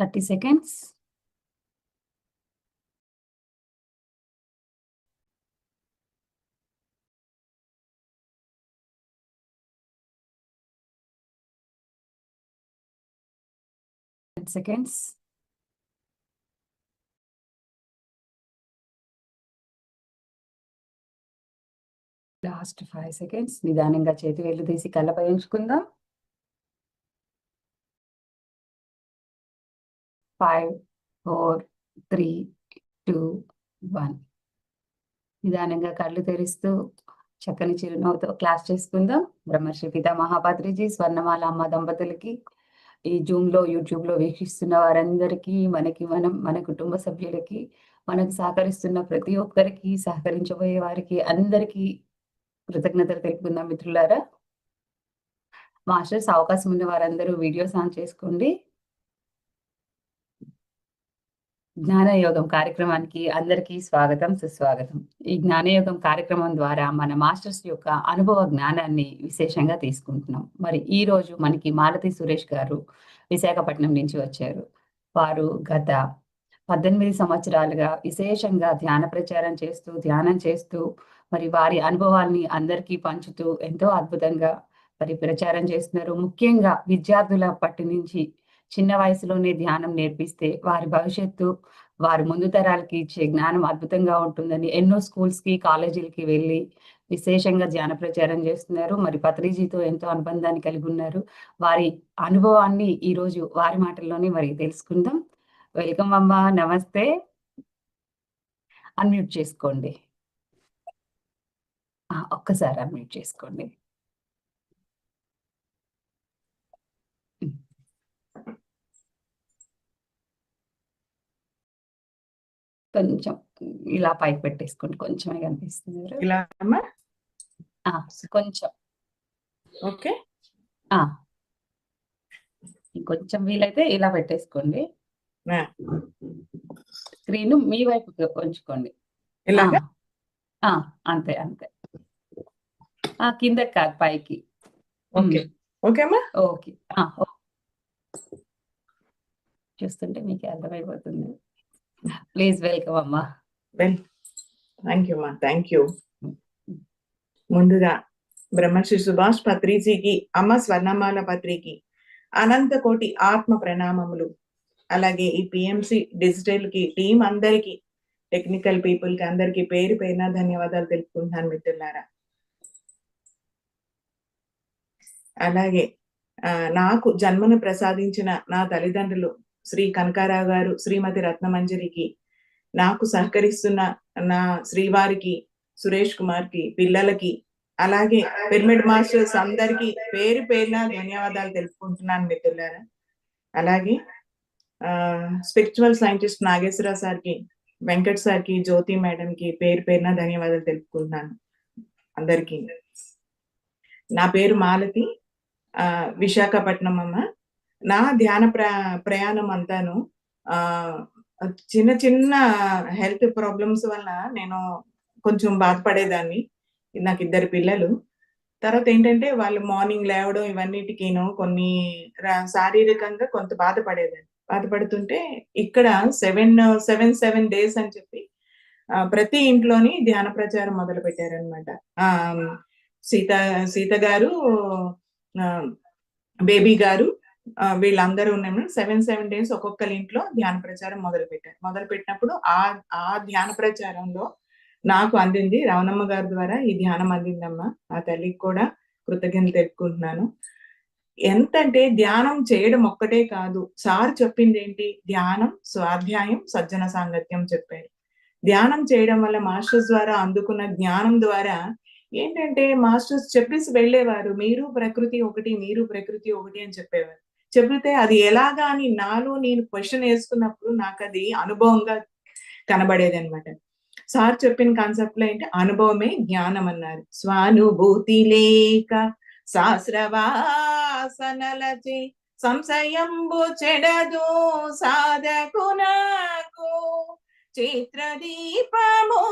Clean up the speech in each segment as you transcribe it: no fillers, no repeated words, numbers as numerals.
30 seconds. Seconds. Last 5 seconds. నిదానంగా చేతి వేళ్ళు తీసి కళ్ళపై ఉంచుకుందాం. 5, 4, 3, 2, 1. నిదానంగా కళ్ళు తెరుస్తూ చక్కని చిరునవ్వుతో క్లాస్ చేసుకుందాం. బ్రహ్మర్షి పితామహ పత్రిజీ స్వర్ణమాల అమ్మ దంపతులకి, ఈ జూమ్‌లో, యూట్యూబ్‌లో వీక్షిస్తున్న వారందరికీ, మన కుటుంబ సభ్యులకి, మనకు సహకరిస్తున్న ప్రతి ఒక్కరికి, సహకరించబోయే వారికి అందరికీ కృతజ్ఞతలు తెలుపుకుందాం మిత్రులారా. మాస్టర్స్ అవకాశం ఉన్న వారందరూ వీడియోస్ ఆన్ చేసుకోండి. జ్ఞానయోగం కార్యక్రమానికి అందరికీ స్వాగతం, సుస్వాగతం. ఈ జ్ఞానయోగం కార్యక్రమం ద్వారా మన మాస్టర్స్ యొక్క అనుభవ జ్ఞానాన్ని విశేషంగా తీసుకుంటున్నాం. మరి ఈ రోజు మనకి మాలతి సురేష్ గారు విశాఖపట్నం నుంచి వచ్చారు. వారు గత 18 సంవత్సరాలుగా విశేషంగా ధ్యానం చేస్తూ మరి వారి అనుభవాల్ని అందరికీ పంచుతూ ఎంతో అద్భుతంగా మరి ప్రచారం చేస్తున్నారు. ముఖ్యంగా విద్యార్థులప్పటి నుంచి చిన్న వయసులోనే ధ్యానం నేర్పిస్తే వారి భవిష్యత్తు, వారి ముందు తరాలకి ఇచ్చే జ్ఞానం అద్భుతంగా ఉంటుందని ఎన్నో స్కూల్స్‌కి, కాలేజీలకి వెళ్ళి విశేషంగా ధ్యాన ప్రచారం చేస్తున్నారు. మరి పత్రిజీతో ఎంతో అనుబంధాన్ని కలిగి ఉన్నారు. వారి అనుభవాన్ని ఈరోజు వారి మాటల్లోనే మరి తెలుసుకుందాం. వెల్కమ్ అమ్మా. నమస్తే. అన్‌మ్యూట్ చేసుకోండి. ఒక్కసారి అన్‌మ్యూట్ చేసుకోండి. హ్మ్. కొంచెం ఇలా పైకి పెట్టేసుకోండి. కొంచెమే కనిపిస్తుంది. ఇలా అమ్మా? కొంచెం. ఓకే. ఇంకొంచెం వీలైతే ఇలా పెట్టేసుకోండి. స్క్రీన్ మీ వైపుకి ఉంచుకోండి. ఇలాగా? అంతే. కిందకి కాదు, పైకి. ఓకే. ఓకే అమ్మా? ఓకే. చూస్తుంటే మీకే అర్థమైపోతుంది. ప్లీజ్ వెల్కమ్ అమ్మా. థ్యాంక్ యూ అమ్మా. Thank you. ముందుగా బ్రహ్మశ్రీ సుభాష్ పత్రిజీకి, అమ్మ స్వర్ణమాల పత్రికి అనంత కోటి ఆత్మ ప్రణామములు. అలాగే ఈ పిఎంసి డిజిటల్ కి టీం అందరికి, టెక్నికల్ పీపుల్ కి అందరికి పేరు పేరున ధన్యవాదాలు తెలుపుకుంటున్నాను మిత్రులారా. అలాగే నాకు జన్మను ప్రసాదించిన నా తల్లిదండ్రులు శ్రీ కనకారావు గారు, శ్రీమతి రత్నమంజరికి, నాకు సహకరిస్తున్న నా శ్రీవారికి, సురేష్ కుమార్ కి, పిల్లలకి, అలాగే పిరమిడ్ మాస్టర్స్ అందరికి పేరు పేరున ధన్యవాదాలు తెలుపుకుంటున్నాను మిత్రులారా. అలాగే స్పిరిచువల్ సైంటిస్ట్ నాగేశ్వరరావు సార్కి, వెంకట్ సార్కి, జ్యోతి మేడం కి పేరు పేరున ధన్యవాదాలు తెలుపుకుంటున్నాను అందరికి. నా పేరు మాలతి, విశాఖపట్నం అమ్మ. నా ధ్యాన ప్రయాణం అంతాను చిన్న చిన్న హెల్త్ ప్రాబ్లమ్స్ వల్ల నేను కొంచెం బాధపడేదాన్ని. నాకు 2 పిల్లలు. తర్వాత ఏంటంటే వాళ్ళు మార్నింగ్ లేవడం ఇవన్నిటికీను కొన్ని శారీరకంగా కొంత బాధపడేదాన్ని. బాధపడుతుంటే ఇక్కడ 7 డేస్ అని చెప్పి ప్రతి ఇంట్లోని ధ్యాన ప్రచారం మొదలు పెట్టారనమాట. సీత గారు, బేబీ గారు, వీళ్ళందరూ 7 డేస్ ఒక్కొక్కరి ఇంట్లో ధ్యాన ప్రచారం మొదలు పెట్టినప్పుడు ఆ ధ్యాన ప్రచారంలో నాకు అందింది, రవణమ్మ గారి ద్వారా ఈ ధ్యానం అందిందమ్మా. ఆ తల్లికి కూడా కృతజ్ఞతలు తెలుపుకుంటున్నాను. ఎంతంటే ధ్యానం చేయడం ఒక్కటే కాదు, సార్ చెప్పింది ఏంటి, ధ్యానం, స్వాధ్యాయం, సజ్జన సాంగత్యం చెప్పారు. ధ్యానం చేయడం వల్ల మాస్టర్స్ ద్వారా అందుకున్న జ్ఞానం ద్వారా ఏంటంటే మాస్టర్స్ చెప్పేసి వెళ్ళేవారు, మీరు ప్రకృతి ఒకటి అని చెప్పేవారు. చెబితే అది ఎలాగా అని నాలో నేను క్వశ్చన్ వేసుకున్నప్పుడు నాకు అది అనుభవంగా కనబడేది అనమాట. సార్ చెప్పిన కాన్సెప్ట్ లో ఏంటి, అనుభవమే జ్ఞానం అన్నారు. స్వానుభూతి లేక శాస్త్రవాసనలచే సంశయంబు చెడదు సాధకునకు, చిత్రదీపమోన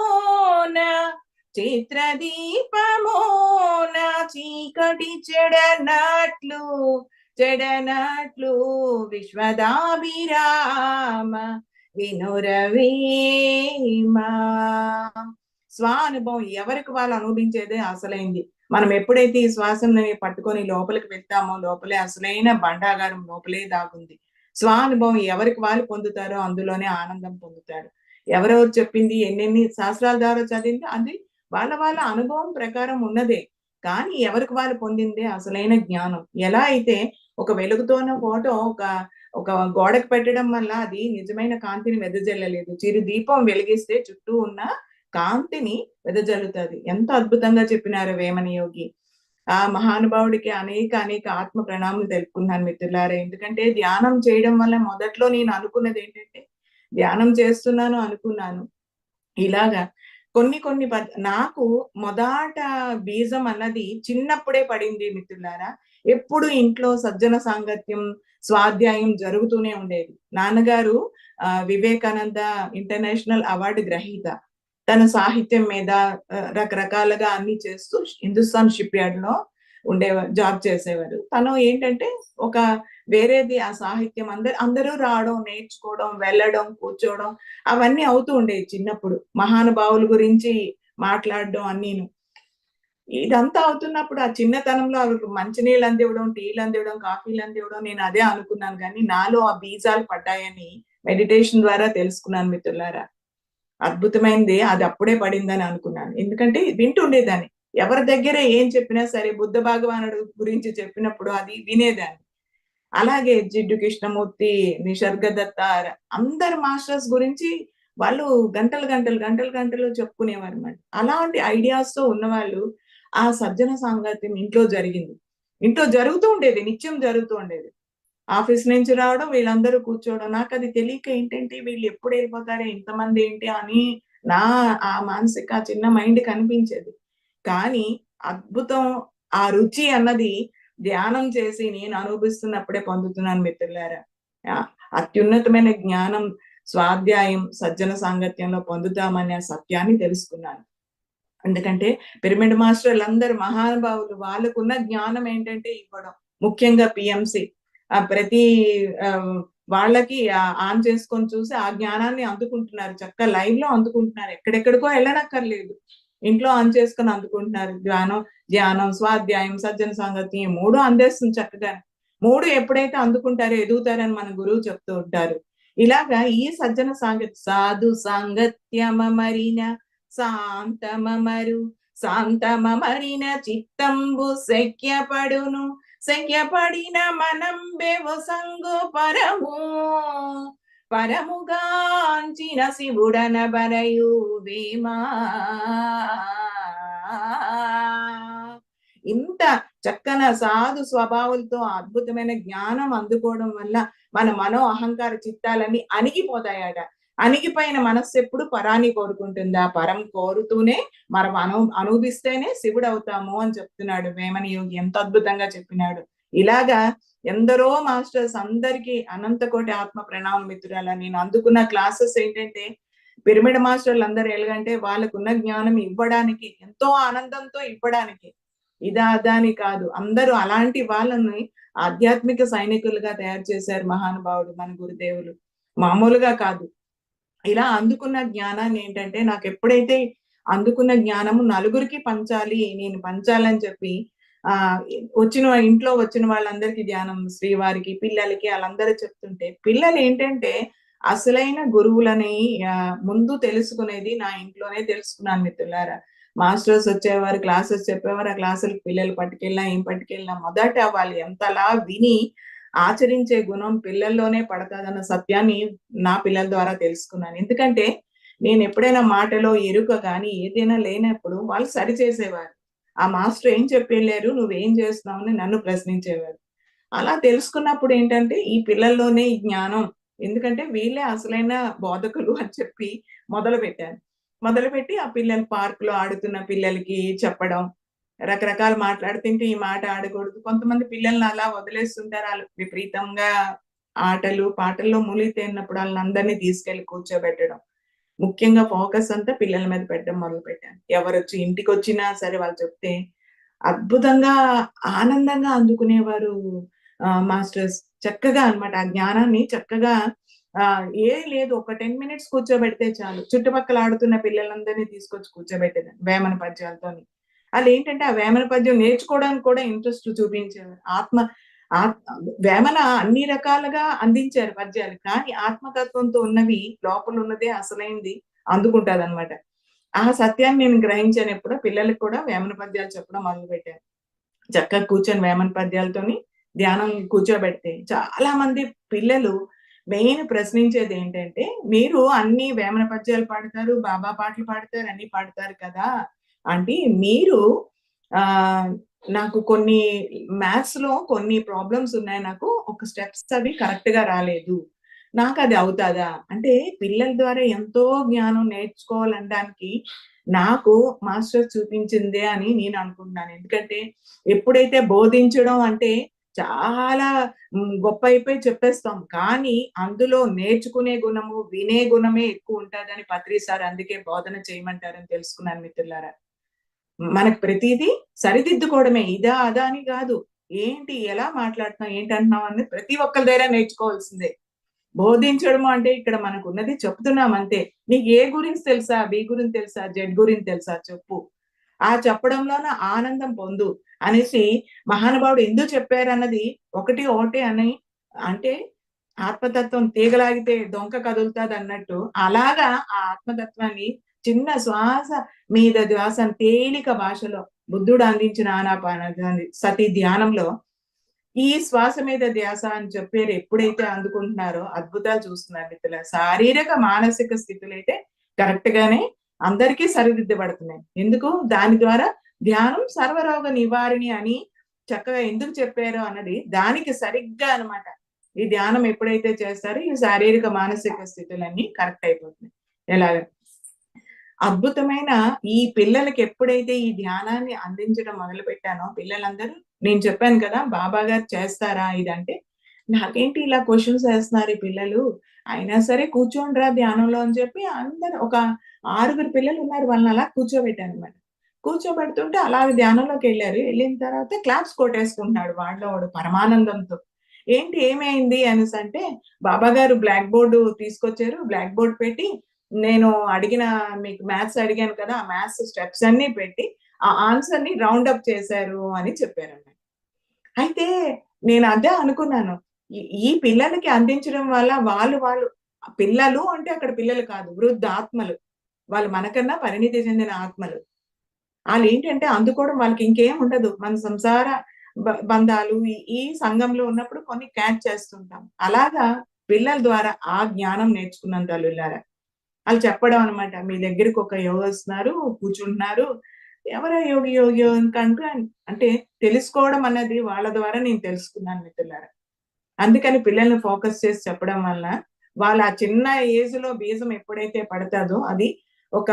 చీకటి చెడనట్లు చెడనట్లు విశ్వదాభిరామ వినురవేమా. స్వానుభవం ఎవరికి వాళ్ళు అనుభవించేదే అసలైంది. మనం ఎప్పుడైతే ఈ శ్వాసని పట్టుకొని లోపలికి వెళ్తామో లోపలే అసలైన బండాగారం లోపలే దాగుంది. స్వానుభవం ఎవరికి వాళ్ళు పొందుతారో అందులోనే ఆనందం పొందుతారు. ఎవరెవరు చెప్పింది ఎన్నెన్ని శాస్త్రాల ద్వారా చదివింది అది వాళ్ళ వాళ్ళ అనుభవం ప్రకారం ఉన్నదే. కానీ ఎవరికి వాళ్ళు పొందిందే అసలైన జ్ఞానం. ఎలా అయితే ఒక వెలుగుతోన్న ఫోటో ఒక గోడకు పెట్టడం వల్ల అది నిజమైన కాంతిని వెదజల్లలేదు. చిరు దీపం వెలిగిస్తే చుట్టూ ఉన్న కాంతిని వెదజల్లుతది. ఎంత అద్భుతంగా చెప్పినారు వేమన యోగి. ఆ మహానుభావుడికి అనేక అనేక ఆత్మ ప్రణామాలు తెలుపుకున్నాను మిత్రులారా. ఎందుకంటే ధ్యానం చేయడం వల్ల మొదట్లో నేను అనుకున్నది ఏంటంటే ధ్యానం చేస్తున్నాను అనుకున్నాను. ఇలాగా కొన్ని నాకు మొదట బీజం అన్నది చిన్నప్పుడే పడింది మిత్రులారా. ఎప్పుడు ఇంట్లో సజ్జన సాంగత్యం, స్వాధ్యాయం జరుగుతూనే ఉండేది. నాన్నగారు వివేకానంద ఇంటర్నేషనల్ అవార్డు గ్రహీత. తన సాహిత్యం మీద రకరకాలుగా అన్ని చేస్తూ హిందుస్థాన్ షిప్ యార్డ్ లో జాబ్ చేసేవారు. తను ఏంటంటే ఒక వేరేది ఆ సాహిత్యం అందరూ రావడం, నేర్చుకోవడం, వెళ్ళడం, కూర్చోవడం అవన్నీ అవుతూ ఉండేవి చిన్నప్పుడు. మహానుభావుల గురించి మాట్లాడడం అన్నీను. ఇదంతా అవుతున్నప్పుడు ఆ చిన్నతనంలో ఆవిడకి మంచినీళ్ళు అందివ్వడం, టీలు అందివ్వడం, కాఫీలు అందివ్వడం నేను అదే అనుకున్నాను కానీ నాలో ఆ బీజాలు పడ్డాయని మెడిటేషన్ ద్వారా తెలుసుకున్నాను మిత్రులారా. అద్భుతమైనది అది అప్పుడే పడిందని అనుకున్నాను. ఎందుకంటే వింటుండేదాన్ని. ఎవరి దగ్గర ఏం చెప్పినా సరే బుద్ధ భగవానుడు గురించి చెప్పినప్పుడు అది వినేదాన్ని. అలాగే జిడ్డు కృష్ణమూర్తి, నిసర్గదత్త అందరు మాస్టర్స్ గురించి వాళ్ళు గంటలు చెప్పుకునేవారన్నమాట. అలాంటి ఐడియాస్ తో ఉన్నవాళ్ళు ఆ సజ్జన సాంగత్యం ఇంట్లో జరిగింది. ఇంట్లో జరుగుతూ ఉండేది. నిత్యం జరుగుతూ ఉండేది. ఆఫీస్ నుంచి రావడం వీళ్ళందరూ కూర్చోవడం. నాకది తెలియక ఏంటంటే వీళ్ళు ఎప్పుడు వెళ్ళిపోతారో ఇంతమంది ఏంటి అని నా ఆ మానసిక చిన్న మైండ్ కనిపించేది. కానీ అద్భుతం ఆ రుచి అన్నది ధ్యానం చేసి నేను అనుభవిస్తున్నప్పుడే పొందుతున్నాను మిత్రులారా. అత్యున్నతమైన జ్ఞానం స్వాధ్యాయం, సజ్జన సాంగత్యంలో పొందుతామనే సత్యాన్ని తెలుసుకున్నాను. ఎందుకంటే పిరమిడ్ మాస్టర్లందరూ మహానుభావులు. వాళ్ళకున్న జ్ఞానం ఏంటంటే ఇవ్వడం. ముఖ్యంగా పిఎంసి ప్రతి వాళ్ళకి ఆన్ చేసుకొని చూసి ఆ జ్ఞానాన్ని అందుకుంటున్నారు. చక్కగా లైవ్ లో అందుకుంటున్నారు. ఎక్కడెక్కడికో వెళ్ళనక్కర్లేదు. ఇంట్లో ఆన్ చేసుకొని అందుకుంటున్నారు. ధ్యానం, స్వాధ్యాయం, సజ్జన సాంగత్యం 3 అందేస్తుంది చక్కగా. 3 ఎప్పుడైతే అందుకుంటారో ఎదుగుతారని మన గురువు చెప్తూ ఉంటారు. ఇలాగా ఈ సజ్జన సాధు సాంగత్యమరిన శాంతమరిన చిత్తంబు శక్యపడును శక్యపడిన మనం బెవు సంగు పరముగాంచిన శివుడన బరయు వేమా. ఇంత చక్కన సాధు స్వభావాలతో అద్భుతమైన జ్ఞానం అందుకోవడం వల్ల మన మనో అహంకార చిత్తాలన్నీ అణిగిపోతాయట. అణిగిపోయిన మనస్సు ఎప్పుడు పరాన్ని కోరుకుంటుంది. ఆ పరం కోరుతూనే మనం అనుభవిస్తేనే శివుడు అవుతాము అని చెప్తున్నాడు వేమన యోగి. ఎంత అద్భుతంగా చెప్పినాడు. ఇలాగా ఎందరో మాస్టర్స్ అందరికీ అనంత కోటి ఆత్మ ప్రణామ మిత్రుల. నేను అందుకున్న క్లాసెస్ ఏంటంటే పిరమిడ్ మాస్టర్లు అందరూ ఎలాగంటే వాళ్ళకున్న జ్ఞానం ఇవ్వడానికి, ఎంతో ఆనందంతో ఇవ్వడానికి, అదాని కాదు. అందరూ అలాంటి వాళ్ళని ఆధ్యాత్మిక సైనికులుగా తయారు చేశారు మహానుభావుడు మన గురుదేవులు. మామూలుగా కాదు. ఇలా అందుకున్న జ్ఞానాన్ని ఏంటంటే నాకు ఎప్పుడైతే అందుకున్న జ్ఞానము నలుగురికి పంచాలి, నేను పంచాలని చెప్పి ఇంట్లో వచ్చిన వాళ్ళందరికీ ధ్యానం, శ్రీవారికి, పిల్లలకి వాళ్ళందరూ చెప్తుంటే పిల్లలు ఏంటంటే అసలైన గురువులని ముందు తెలుసుకునేది నా ఇంట్లోనే తెలుసుకున్నాను మిత్రులారా. మాస్టర్స్ వచ్చేవారు, క్లాసెస్ చెప్పేవారు. ఆ క్లాసులకు పిల్లలు పట్టుకెళ్ళినా మొదట వాళ్ళు ఎంతలా విని ఆచరించే గుణం పిల్లల్లోనే పడతాదన్న సత్యాన్ని నా పిల్లల ద్వారా తెలుసుకున్నాను. ఎందుకంటే నేను ఎప్పుడైనా మాటలో ఎరుక కానీ ఏదైనా లేనప్పుడు వాళ్ళు సరి చేసేవారు. ఆ మాస్టర్ ఏం చెప్పి వెళ్ళారు, నువ్వేం చేస్తున్నావు అని నన్ను ప్రశ్నించేవారు. అలా తెలుసుకున్నప్పుడు ఏంటంటే ఈ పిల్లల్లోనే ఈ జ్ఞానం, ఎందుకంటే వీళ్ళే అసలైన బోధకులు అని చెప్పి మొదలుపెట్టి ఆ పిల్లలు పార్క్ లో ఆడుతున్న పిల్లలకి చెప్పడం, రకరకాల మాట్లాడుతుంటే ఈ మాట ఆడకూడదు. కొంతమంది పిల్లల్ని అలా వదిలేస్తుంటారు. వాళ్ళు విపరీతంగా ఆటలు పాటల్లో మునిగితేన్నప్పుడు వాళ్ళందరినీ తీసుకెళ్లి కూర్చోబెట్టడం. ముఖ్యంగా ఫోకస్ అంతా పిల్లల మీద పెట్టడం మొదలు పెట్టాను. ఎవరొచ్చి ఇంటికి వచ్చినా సరే వాళ్ళు చెప్తే అద్భుతంగా ఆనందంగా అందుకునేవారు మాస్టర్స్ చక్కగా అన్నమాట ఆ జ్ఞానాన్ని చక్కగా ఏం లేదు, ఒక 10 మినిట్స్ కూర్చోబెడితే చాలు. చుట్టుపక్కల ఆడుతున్న పిల్లలందరినీ తీసుకొచ్చి కూర్చోబెట్టేదాన్ని వేమన పద్యాలతోని. ఆళ్ళేంటంటే ఆ వేమన పద్యం నేర్చుకోవడానికి కూడా ఇంట్రెస్ట్ చూపించేవారు. ఆత్ వేమన అన్ని రకాలుగా అందించారు పద్యాలు. కానీ ఆత్మతత్వంతో ఉన్నవి, లోపల ఉన్నదే అసలైంది అందుకుంటాదన్నమాట. ఆ సత్యాన్ని నేను గ్రహించానెప్పుడో పిల్లలకి కూడా వేమన పద్యాలు చెప్పడం మొదలుపెట్టాను. చక్కగా కూర్చొని వేమన పద్యాలతోని ధ్యానం కూర్చోబెడితే చాలా మంది పిల్లలు మెయిన్ ప్రశ్నించేదేంటంటే, "మీరు అన్ని వేమన పద్యాలు పాడతారు, బాబా పాటలు పాడతారు, అన్నీ పాడతారు కదా! ఆంటీ మీరు ఆహ్, నాకు కొన్ని మ్యాథ్స్‌లో కొన్ని ప్రాబ్లమ్స్ ఉన్నాయి నాకు. ఒక స్టెప్స్ అవి కరెక్ట్‌గా రాలేదు. నాకది అవుతాదా?" అంటే పిల్లల ద్వారా ఎంతో జ్ఞానం నేర్చుకోవాలనడానికి నాకు మాస్టర్ చూపించిందే అని నేను అనుకుంటున్నాను. ఎందుకంటే ఎప్పుడైతే బోధించడం అంటే చాలా గొప్ప అయిపోయి చెప్పేస్తాం. కానీ అందులో నేర్చుకునే గుణము, వినే గుణమే ఎక్కువుంటాదని పత్రి సార్ అందుకే బోధన చేయమంటారని తెలుసుకున్నాను మిత్రులారా. మనకు ప్రతీదీ సరిదిద్దుకోవడమే. ఇదా, అదా అని గాదు. ఏంటి? ఎలా మాట్లాడుతున్నావు? ఏంటంటున్నావు? అని ప్రతి ఒక్కళ్ళ దగ్గర నేర్చుకోవాల్సిందే. బోధించడము అంటే ఇక్కడ మనకున్నది చెప్తున్నాం అంతే. నీకు ఏ గురించి తెలుసా? బి గురించి తెలుసా? జెడ్ గురించి తెలుసా? చెప్పు. ఆ చెప్పడంలోన ఆనందం పొందు అనేసి మహానుభావుడు ఎందుకు చెప్పారన్నది ఒకటే అని అంటే ఆత్మతత్వం తీగలాగితే డొంక కదులుతాదన్నట్టు అలాగా ఆ ఆత్మతత్వాన్ని చిన్న శ్వాస మీద ధ్యాస తేలిక భాషలో బుద్ధుడు అందించిన ఆనాపానసతి సతి ధ్యానంలో ఈ శ్వాస మీద ధ్యాస అని చెప్పారు ఎప్పుడైతే అందుకుంటున్నారో అద్భుతాలు చూస్తున్నారు మిత్రులారా. శారీరక, మానసిక స్థితులైతే కరెక్ట్ గానే అందరికీ సరిదిద్దబడుతున్నాయి. ఎందుకు? దాని ద్వారా ధ్యానం సర్వరోగ నివారిణి అని చక్కగా ఎందుకు చెప్పారో అన్నది దానికి సరిగ్గా అన్నమాట. ఈ ధ్యానం ఎప్పుడైతే చేస్తారో ఈ శారీరక, మానసిక స్థితులన్నీ కరెక్ట్ అయిపోతున్నాయి. ఎలాగ? అద్భుతమైన ఈ పిల్లలకి ఎప్పుడైతే ఈ ధ్యానాన్ని అందించడం మొదలుపెట్టానో పిల్లలందరూ నేను చెప్పాను కదా! బాబా గారు చేస్తారా ఇదంటే, నాకేంటి ఇలా క్వెషన్స్ ఏస్తున్నారు ఈ పిల్లలు. అయినా సరే కూర్చోండిరా ధ్యానంలో అని చెప్పి అందరూ ఒక 6 పిల్లలున్నారు. వాళ్ళని అలా కూర్చోబెట్టానన్నమాట. కూర్చోబెడుతుంటే అలాగ ధ్యానంలోకెళ్లారు. ఎళ్ళిన తర్వాత క్లాప్స్ కొట్టేసుకుంటున్నాడు వాడిలో వాడు పరమానందంతో. ఏంటి ఏమైంది అనేసంటే, బాబా గారు బ్లాక్ బోర్డ్ తీసుకొచ్చారు. బ్లాక్ బోర్డ్ పెట్టి నేను అడిగిన మీకు మ్యాథ్స్ అడిగాను కదా! ఆ మ్యాథ్స్ స్టెప్స్ అన్నీ పెట్టి, ఆ ఆన్సర్‌ని రౌండ్ అప్ చేశారు అని చెప్పారన్నమాట. అయితే నేను అదే అనుకున్నాను. ఈ ఈ పిల్లలకి అందించడం వల్ల వాళ్ళు పిల్లలు అంటే అక్కడ పిల్లలు కాదు. వృద్ధాత్మలు. వాళ్ళు మనకన్నా పరిణితి చెందిన ఆత్మలు. ఆళ్ళేంటంటే అందుకోవడం వాళ్ళకి ఇంకేం ఉండదు. మన సంసార బంధాలు ఈ సంఘంలో ఉన్నప్పుడు కొన్ని క్యాచ్ చేస్తుంటాం. అలాగా పిల్లల ద్వారా ఆ జ్ఞానం నేర్చుకున్నాను తల్లులారా. ఆళ్ళు చెప్పడం అన్నమాట. మీ దగ్గరికి ఒక యోగొస్తున్నారు, కూర్చుంటున్నారు. ఎవరా యోగి యోగి కంటే అంటే తెలుసుకోవడం అన్నది వాళ్ళ ద్వారా నేను తెలుసుకున్నాను మిత్రులారా. అందుకని పిల్లల్ని ఫోకస్ చేసి చెప్పడం వల్ల వాళ్ళ ఆ చిన్న ఏజ్‌లో బీజం ఎప్పుడైతే పడతాదో అది ఒక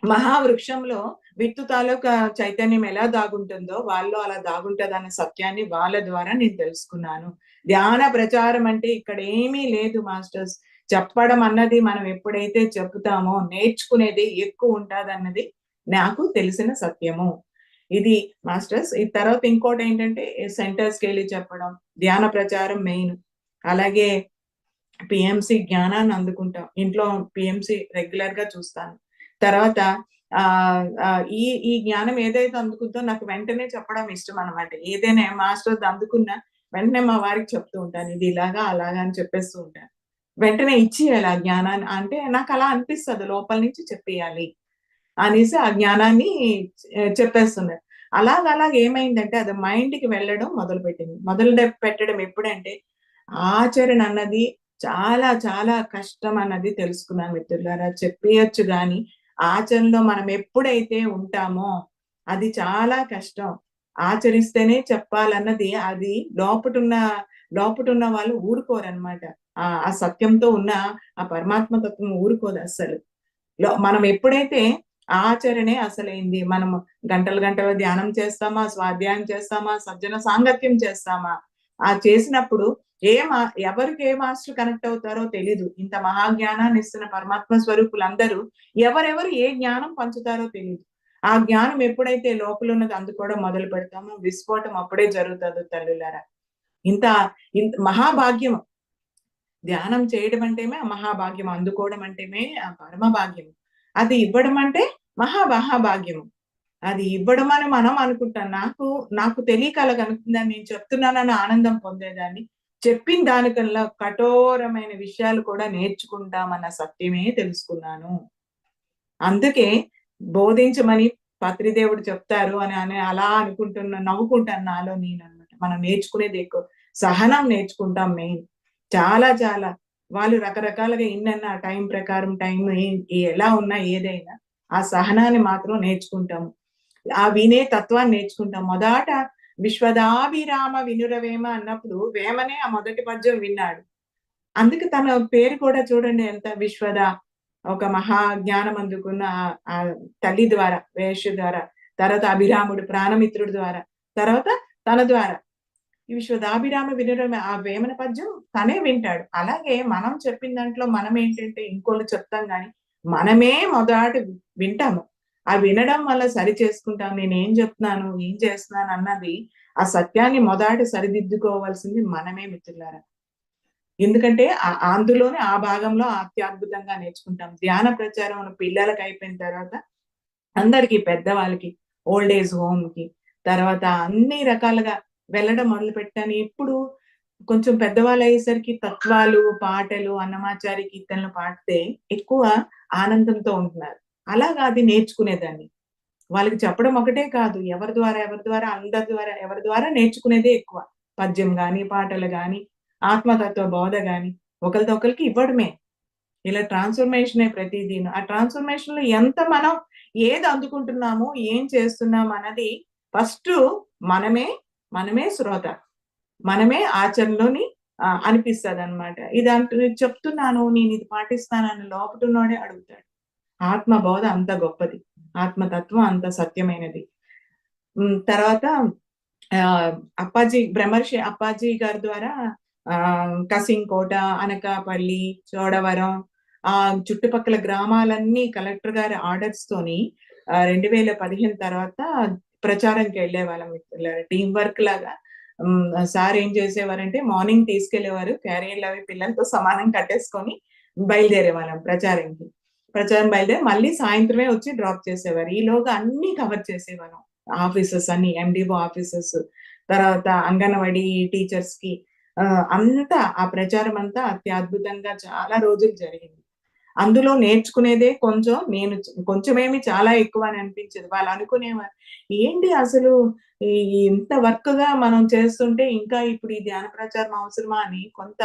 మహావృక్షంలో విత్తు తాలూకా చైతన్యం ఎలా దాగుంటుందో వాళ్ళలో అలా దాగుంటదన్న సత్యాన్ని వాళ్ళ ద్వారా నేను తెలుసుకున్నాను. ధ్యాన ప్రచారం అంటే ఇక్కడ ఏమీ లేదు మాస్టర్స్. చెప్పడం అన్నది మనం ఎప్పుడైతే చెప్తామో నేర్చుకునేది ఎక్కువుంటాదన్నది నాకు తెలిసిన సత్యము. ఇది మాస్టర్స్. ఈ తర్వాత ఇంకోటేంటంటే సెంటర్స్‌కెళ్ళి చెప్పడం, ధ్యాన ప్రచారం మెయిన్. అలాగే పీఎంసీ జ్ఞానాన్ని అందుకుంటాం. ఇంట్లో పీఎంసీ రెగ్యులర్‌గా చూస్తాను. తర్వాత ఈ జ్ఞానం ఏదైతే అందుకుందో నాకు వెంటనే చెప్పడం ఇష్టమనమాట. ఏదైనా మాస్టర్‌ది అందుకున్నా వెంటనే మా వారికి చెప్తూ ఉంటాను. ఇది ఇలాగా, అలాగా అని చెప్పేస్తూ ఉంటాను. వెంటనే ఇచ్చేయాలి ఆ జ్ఞానాన్ని. అంటే నాకలా అనిపిస్తది లోపల నుంచి చెప్పేయాలి అనేసి ఆ జ్ఞానాన్ని చెప్పేస్తున్నారు. అలాగలాగ ఏమైందంటే అది మైండ్‌కి వెళ్ళడం మొదలుపెట్టింది. పెట్టడం ఎప్పుడంటే ఆచరణ అన్నది చాలా చాలా కష్టం అన్నది తెలుసుకున్నాను మిత్రులారా. చెప్పేయొచ్చు గానీ, ఆచరణలో మనం ఎప్పుడైతే ఉంటామో అది చాలా కష్టం. ఆచరిస్తేనే చెప్పాలన్నది అది లోపటున్న వాళ్ళు ఊరుకోరనమాట. ఆ సత్యంతో ఉన్న ఆ పరమాత్మ తత్వం ఊరుకోదస్సలు. మనం ఎప్పుడైతే ఆచరణే అసలైంది. మనము గంటలు గంటలు ధ్యానం చేస్తామా, స్వాధ్యాయం చేస్తామా, సజ్జన సాంగత్యం చేస్తామా, చేసినప్పుడు ఎవరికి ఏ మాస్టర్ కనెక్ట్ అవుతారో తెలీదు. ఇంత మహాజ్ఞానాన్ని ఇస్తున్న పరమాత్మ స్వరూపులందరూ ఎవరెవరు ఏ జ్ఞానం పంచుతారో తెలీదు. ఆ జ్ఞానం ఎప్పుడైతే లోపలున్నది అందుకోవడం మొదలు పెడతామో విస్ఫోటం అప్పుడే జరుగుతాదో తల్లులారా. ఇంత ఇంత మహాభాగ్యం. ధ్యానం చేయడం అంటేనే ఆ మహాభాగ్యం, అందుకోవడం అంటేనే ఆ పరమ భాగ్యం. అది ఇవ్వడం అంటే మహాభాగ్యము. అది ఇవ్వడం అని మనం అనుకుంటాం. నాకు తెలియక అలాగనుకుందని, నేను చెప్తున్నానని ఆనందం పొందేదాన్ని. చెప్పిన దానికల్లా కఠోరమైన విషయాలు కూడా నేర్చుకుంటామన్న సత్యమే తెలుసుకున్నాను. అందుకే బోధించమని పత్రిదేవుడు చెప్తారు అని అలా నవ్వుకుంటాను నాలో నేననమాట. మనం నేర్చుకునేది ఎక్కువ. సహనం నేర్చుకుంటాం మెయిన్. చాలా. వాళ్ళు రకరకాలుగా ఎన్నన్నా టైం ప్రకారం ఎలా ఉన్నా ఏదైనా, ఆ సహనాన్ని మాత్రం నేర్చుకుంటాము. ఆ వినే తత్వాన్ని నేర్చుకుంటాం. మొదట విశ్వదాభిరామ వినురవేమ అన్నప్పుడు వేమనే ఆ మొదటి పద్యం విన్నాడు. అందుకే తన పేరు కూడా చూడండి ఎంత విశ్వద. ఒక మహా జ్ఞానం అందుకున్న ఆ తల్లి ద్వారా, వేశ్య ద్వారా, తర్వాత అభిరాముడు ప్రాణమిత్రుడి ద్వారా, తర్వాత తన ద్వారా. ఈ విశ్వదాభిరామ వినురవేమ ఆ వేమన పద్యం తనే వింటాడు. అలాగే మనం చెప్పిన దాంట్లో మనం ఏంటంటే ఇంకోళ్ళు చెప్తాం గానీ, మనమే మొదట వింటాము. ఆ వినడం వల్ల సరి చేసుకుంటాం. నేనేం చెప్తున్నాను, ఏం చేస్తున్నాను అన్నది ఆ సత్యాన్ని మొదట సరిదిద్దుకోవాల్సింది మనమే మిత్రులారా. ఎందుకంటే అందులోనే ఆ భాగంలో అత్యద్భుతంగా నేర్చుకుంటాం. ధ్యాన ప్రచారం మన పిల్లలకి అయిపోయిన తర్వాత అందరికి పెద్దవాళ్ళకి ఓల్డ్ ఏజ్ హోమ్‌కి, తర్వాత అన్ని రకాలుగా వెళ్ళడం మొదలుపెట్టాను. ఇప్పుడు కొంచెం పెద్దవాళ్ళయ్యేసరికి తత్వాలు, పాటలు, అన్నమాచారి కీర్తనలు పాడితే ఎక్కువ ఆనందంతో ఉంటున్నారు. అలాగా అది నేర్చుకునేదాన్ని. వాళ్ళకి చెప్పడం ఒకటే కాదు. అందరి ద్వారా, ఎవరి ద్వారా నేర్చుకునేదే ఎక్కువ. పద్యం గాని, పాటలు గాని, ఆత్మతత్వ బోధ గాని, ఒకళ్ళతో ఒకళ్ళకి ఇవ్వడమే. ఇలా ట్రాన్స్‌ఫర్మేషనే ప్రతీదీను. ఆ ట్రాన్స్‌ఫర్మేషన్‌లో ఎంత మనం ఏది అందుకుంటున్నాము, ఏం చేస్తున్నాం అన్నది ఫస్టు మనమే, మనమే శ్రోత. మనమే ఆచరణలోని అనిపిస్తదనమాట. చెప్తున్నాను, నేనిది పాటిస్తానని లోపటున్నోడే అడుగుతాడు. ఆత్మ బోధ అంత గొప్పది. ఆత్మతత్వం అంత సత్యమైనది. తర్వాత ఆహ్, బ్రహ్మర్షి అప్పాజీ గారి ద్వారా కసింకోట, అనకాపల్లి, చోడవరం చుట్టుపక్కల గ్రామాలన్నీ కలెక్టర్ గారి ఆర్డర్స్‌తోని 2015 తర్వాత ప్రచారంకెళ్ళేవాళ్ళం మిత్రులారా. టీమ్ వర్క్ లాగా. సార్ ఏం చేసేవారంటే మార్నింగ్ తీసుకెళ్ళేవారు. క్యారియర్‌లవి పిల్లలతో సమానం కట్టేసుకొని బయలుదేరేవాళ్ళం ప్రచారంకి. ప్రచారం బయలుదేరి మళ్ళీ సాయంత్రమే వచ్చి డ్రాప్ చేసేవారు. ఈలోగా అన్నీ కవర్ చేసేవాళ్ళం. ఆఫీసెస్ అన్ని, ఎండిఓ ఆఫీసెస్, తర్వాత అంగన్వాడీ టీచర్స్‌కి అంతా ఆ ప్రచారం అంతా అత్యద్భుతంగా చాలా రోజులు జరిగింది. అందులో నేర్చుకునేదే కొంచెం. కొంచెమేమి చాలా ఎక్కువ అని అనిపించేది. వాళ్ళు అనుకునేవారు, "ఏంటి అసలు ఈ ఇంత వర్క్‌గా మనం చేస్తుంటే ఇంకా ఇప్పుడు ఈ ధ్యాన ప్రచారం అవసరమా?" అని కొంత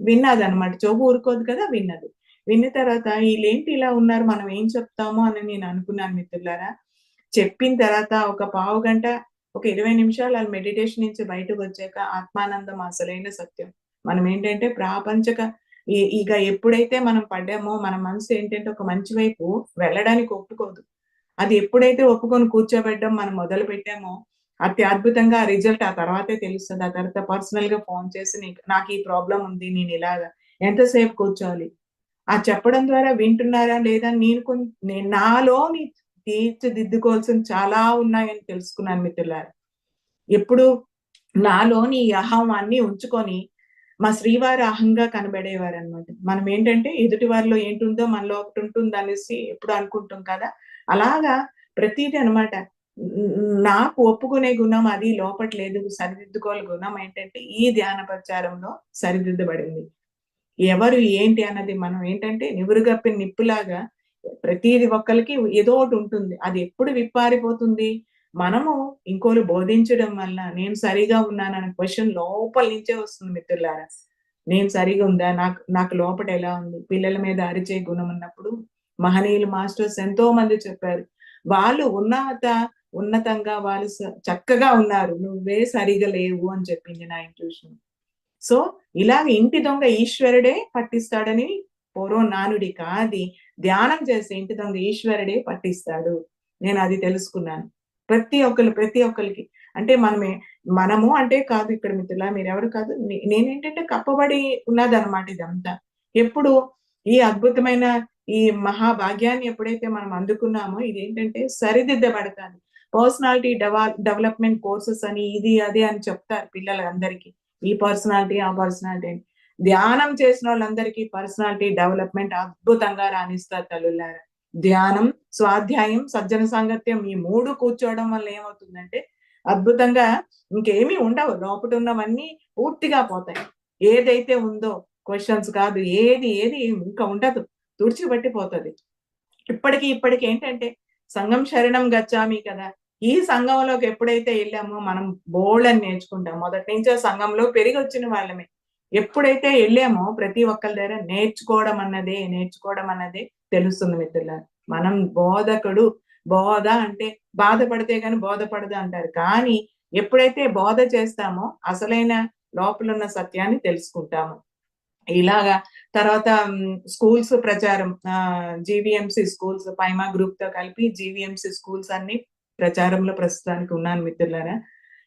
విన్నదనమాట. చెవు ఊరుకోదు కదా! విన్నది. విన్న తర్వాత ఈళ్ళేంటి ఇలా ఉన్నారు, మనం ఏం చెప్తాము అని నేను అనుకున్నాను మిత్రులారా. చెప్పిన తర్వాత ఒక పావుగంట, ఒక 20 నిమిషాలు ఆళ్ళు మెడిటేషన్ నుంచి బయటకొచ్చాక ఆత్మానందం అసలైన సత్యం. మనమేంటంటే ప్రాపంచక ఇక ఎప్పుడైతే మనం పడ్డామో మన మనసు ఏంటంటే ఒక మంచి వైపు వెళ్ళడానికి ఒప్పుకోదు. అది ఎప్పుడైతే ఒప్పుకొని కూర్చోబెట్టడం మనం మొదలుపెట్టామో అత్యద్భుతంగా ఆ రిజల్ట్ ఆ తర్వాతే తెలుస్తది. ఆ తర్వాత పర్సనల్‌గా ఫోను చేసి నాకు ఈ ప్రాబ్లమ్ ఉంది. నేనిలాగా ఎంతసేపు కూర్చోవాలి? ఆ చెప్పడం ద్వారా వింటున్నారా లేదా అని నేను నాలోని తీర్చిదిద్దుకోవాల్సినవి చాలా ఉన్నాయని తెలుసుకున్నాను మిత్రులారా. ఎప్పుడు నాలోని ఈ అహం అన్నీ ఉంచుకొని, మా శ్రీవారు అహంగా కనబడేవారనమాట. మనమేంటంటే ఎదుటి వారిలో ఏంటుందో మనలో ఒకటుంటుందనేసి ఎప్పుడు అనుకుంటాం కదా! అలాగా ప్రతీది అనమాట. నాకు ఒప్పుకునే గుణం అది లోపట లేదు. సరిదిద్దుకోగల గుణం ఏంటంటే ఈ ధ్యాన ప్రచారంలో సరిదిద్దబడింది. ఎవరు ఏంటి అన్నది మనం ఏంటంటే నివురుగప్పిన నిప్పులాగా ప్రతీది ఒక్కళ్ళకి ఏదో ఒకటుంటుంది. అది ఎప్పుడు విప్పారిపోతుంది? మనము ఇంకోళ్ళు బోధించడం వల్ల నేను సరిగా ఉన్నానన్న క్వెషన్ లోపల నుంచే వస్తుంది మిత్రులారా. నేను సరిగా ఉందా? నాకు నాకు లోపట ఎలా ఉంది? పిల్లల మీద అరిచే గుణం ఉన్నప్పుడు మహనీయులు మాస్టర్స్ ఎంతో మంది చెప్పారు. వాళ్ళు ఉన్నతంగా వాళ్ళు చక్కగా ఉన్నారు. నువ్వే సరిగా లేవు అని చెప్పింది నా ఇంట్యూషన్. సో, ఇలాగ ఇంటి దొంగ ఈశ్వరుడే పట్టిస్తాడని పూర్వం నానుడి కాది. ధ్యానం చేసే ఇంటి దొంగ ఈశ్వరుడే పట్టిస్తాడు. నేనది తెలుసుకున్నాను. ప్రతి ఒక్కళ్ళకి. అంటే మనము అంటే కాదు ఇక్కడ మిత్రులారా, మీరెవరు కాదు. నేనేంటంటే కప్పబడి ఉన్నదనమాట ఇదంతా. ఎప్పుడు ఈ అద్భుతమైన ఈ మహాభాగ్యాన్ని ఎప్పుడైతే మనం అందుకున్నామో ఇదేంటంటే సరిదిద్దబడతాది. పర్సనాలిటీ డెవలప్‌మెంట్ కోర్సెస్ అని ఇది, అది అని చెప్తారు పిల్లలందరికీ. ఈ పర్సనాలిటీ ఆ పర్సనాలిటీ అని. ధ్యానం చేసిన వాళ్ళందరికీ పర్సనాలిటీ డెవలప్మెంట్ అద్భుతంగా రాణిస్తారు తల్లులారా. ధ్యానం, స్వాధ్యాయం, సజ్జన సాంగత్యం ఈ 3 కూర్చోవడం వల్ల ఏమవుతుందంటే అద్భుతంగా ఇంకేమీ ఉండవు. లోపట ఉన్నవన్నీ పూర్తిగా పోతాయి. ఏదైతే ఉందో క్వెషన్స్ కాదు, ఏది ఇంకా ఉండదు. తుడిచిపెట్టిపోతది. ఇప్పటికి ఏంటంటే సంఘం శరణం గచ్చామి కదా! ఈ సంఘంలోకి ఎప్పుడైతే ఎళ్ళామో మనం బోలెడన్ని నేర్చుకుంటాం. మొదటి నుంచే సంఘంలో పెరిగొచ్చిన వాళ్ళమే. ఎప్పుడైతే ఎళ్ళామో ప్రతి ఒక్కళ్ళ దగ్గర నేర్చుకోవడం అన్నదే తెలుస్తుంది మిత్రులారా. మనం బోధ అంటే బాధపడితే గాని బోధపడదు అంటారు. కానీ ఎప్పుడైతే బోధ చేస్తామో అసలైన లోపలున్న సత్యాన్ని తెలుసుకుంటాము. ఇలాగా తర్వాత స్కూల్స్ ప్రచారం జీవీఎంసీ స్కూల్స్ పైమా గ్రూప్‌తో కలిపి జీవీఎంసీ స్కూల్స్ అన్ని ప్రచారంలో ప్రస్తుతానికి ఉన్నాను మిత్రులారా.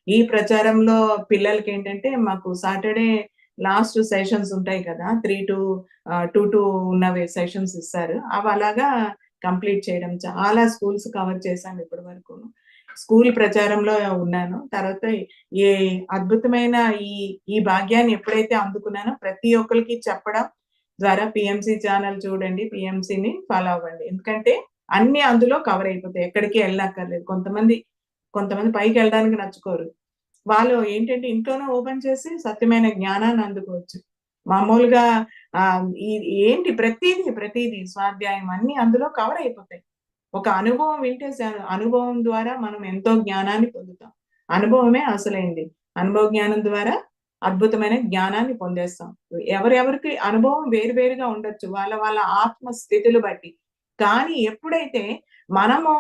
ఈ ప్రచారంలో పిల్లలకేంటంటే మాకు సాటర్‌డే లాస్ట్ సెషన్స్ ఉంటాయి కదా! 2 ఉన్నవి సెషన్స్ ఇస్తారు. అవి అలాగా కంప్లీట్ చేయడం. చాలా స్కూల్స్ కవర్ చేశాను ఇప్పటి వరకును. స్కూల్ ప్రచారంలో ఉన్నాను. తర్వాత ఈ అద్భుతమైన ఈ ఈ భాగ్యాన్ని ఎప్పుడైతే అందుకున్నానో ప్రతి ఒక్కళ్ళకి చెప్పడం ద్వారా పీఎంసీ ఛానల్ చూడండి. పీఎంసీని ఫాలో అవ్వండి. ఎందుకంటే అన్నీ అందులో కవర్ అయిపోతాయి. ఎక్కడికి ఎళ్ళక్కర్లేదు. కొంతమంది పైకెళ్ళడానికి నచ్చుకోరు. వాళ్ళు ఏంటంటే ఇంట్లోనే ఓపెన్ చేసి సత్యమైన జ్ఞానాన్ని అందుకోవచ్చు. మామూలుగా ఈ ఏంటి ప్రతీదీ స్వాధ్యాయం అన్నీ అందులో కవర్ అయిపోతాయి. ఒక అనుభవం వింటే చాలు. అనుభవం ద్వారా మనం ఎంతో జ్ఞానాన్ని పొందుతాం. అనుభవమే అసలైంది. అనుభవ జ్ఞానం ద్వారా అద్భుతమైన జ్ఞానాన్ని పొందేస్తాం. ఎవరెవరికి అనుభవం వేరుగా ఉండొచ్చు. వాళ్ళ ఆత్మ స్థితులు బట్టి. కానీ ఎప్పుడైతే మనము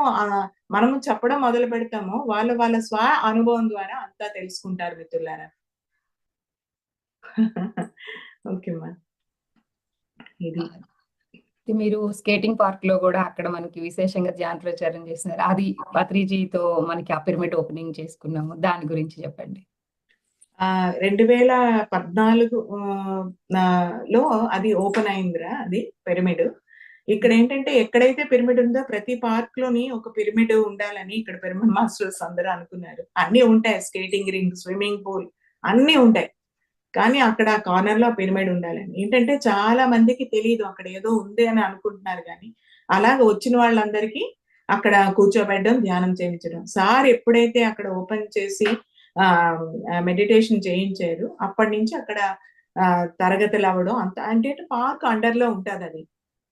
మనము చెప్పడం మొదలు పెడతామో వాళ్ళ స్వ అనుభవం ద్వారా అంతా తెలుసుకుంటారు మిత్రులారా. ఓకే అమ్మా. ఇది. మీరు స్కేటింగ్ పార్క్‌లో గూడా అక్కడ మనకి విశేషంగా ధ్యాన ప్రచారం చేస్తున్నారు. అది పత్రిజీతో మనకి ఆ పిరమిడ్ ఓపెనింగ్ చేసుకున్నాము. దాని గురించి చెప్పండి. 2014 లో అది ఓపెన్ అయిందిరా అది పిరమిడ్. ఇక్కడేంటంటే ఎక్కడైతే పిరమిడ్ ఉందో ప్రతి పార్క్‌లోని ఒక పిరమిడ్ ఉండాలని ఇక్కడ పిరమిడ్ మాస్టర్స్ అందరూ అనుకున్నారు. అన్నీ ఉంటాయి. స్కేటింగ్ రింగ్, స్విమ్మింగ్ పూల్ అన్నీ ఉంటాయి. కానీ అక్కడ కార్నర్‌లో పిరమిడ్ ఉండాలని. ఏంటంటే చాలా మందికి తెలీదు అక్కడ ఏదో ఉంది అని అనుకుంటున్నారు గానీ, అలాగ వచ్చిన వాళ్ళందరికీ అక్కడ కూర్చోబెట్టడం, ధ్యానం చేయించడం. సార్ ఎప్పుడైతే అక్కడ ఓపెన్ చేసి మెడిటేషన్ చేయించారు. అప్పటినుంచి అక్కడ తరగతులవ్వడం అంటే పార్క్ అండర్‌లో ఉంటదది.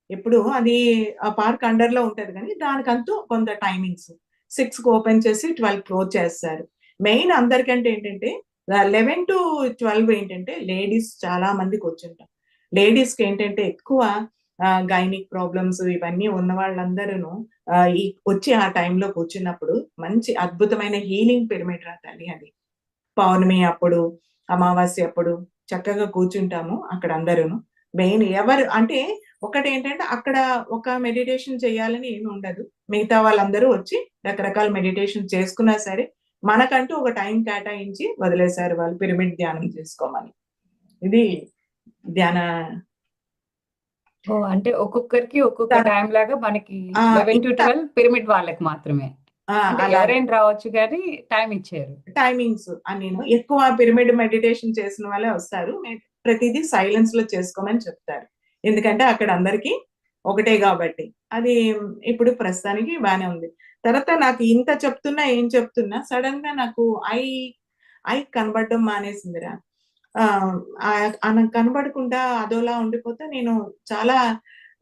ఎప్పుడు అది ఆ పార్క్ అండర్‌లో ఉంటది గానీ, దానికంటూ కొంత టైమింగ్స్. 6కి ఓపెన్ చేసి 12కి క్లోజ్ చేస్తారు. మెయిన్ అందరికంటే ఏంటంటే 11-12 ఏంటంటే లేడీస్ చాలా మంది కూర్చుంటాం. లేడీస్‌కేంటంటే ఎక్కువ గైనిక్ ప్రాబ్లమ్స్ ఇవన్నీ ఉన్న వాళ్ళందరూను ఈ వచ్చి ఆ టైంలో కూర్చున్నప్పుడు మంచి అద్భుతమైన హీలింగ్ పిరమిడ్ రా తల్లి అది. పౌర్ణమి అప్పుడు, అమావాస్య అప్పుడు చక్కగా కూర్చుంటాము అక్కడ అందరూను. మెయిన్ ఎవరు అంటే ఒకటేంటంటే అక్కడ ఒక మెడిటేషన్ చేయాలని ఏమి ఉండదు. మిగతా వాళ్ళందరూ వచ్చి రకరకాల మెడిటేషన్ చేసుకున్నా సరే, మనకంటూ ఒక టైం కేటాయించి వదిలేసారు వాళ్ళు పిరమిడ్ ధ్యానం చేసుకోమని. ఇది ధ్యాన ఓహ్! అంటే ఒక్కొక్కరికి ఒక్కొక్క తర్ టైమ్ లాగా మనకి ఆ! 11-12 పిరమిడ్ వాళ్ళకి మాత్రమే. అంటే అలాగే. ఎవరైనా రావచ్చు గానీ టైమ్ ఇచ్చారు. టైమింగ్స్ అన్నీను. ఎక్కువ పిరమిడ్ మెడిటేషన్ చేసిన వాళ్ళే వస్తారు. ప్రతీదీ సైలెన్స్‌లో చేసుకోమని చెప్తారు. ఎందుకంటే అక్కడ అందరికి ఒకటే గాబట్టి. అది ఇప్పుడు ప్రస్తుతానికి బానే ఉంది. తర్వాత నాకు ఇంత చెప్తున్నా, ఏం చెప్తున్నా సడెన్‌గా నాకు ఐ ఐ కనబడడం మానేసిందిరా. నాకు కనబడకుండా అదోలా ఉండిపోతే నేను చాలా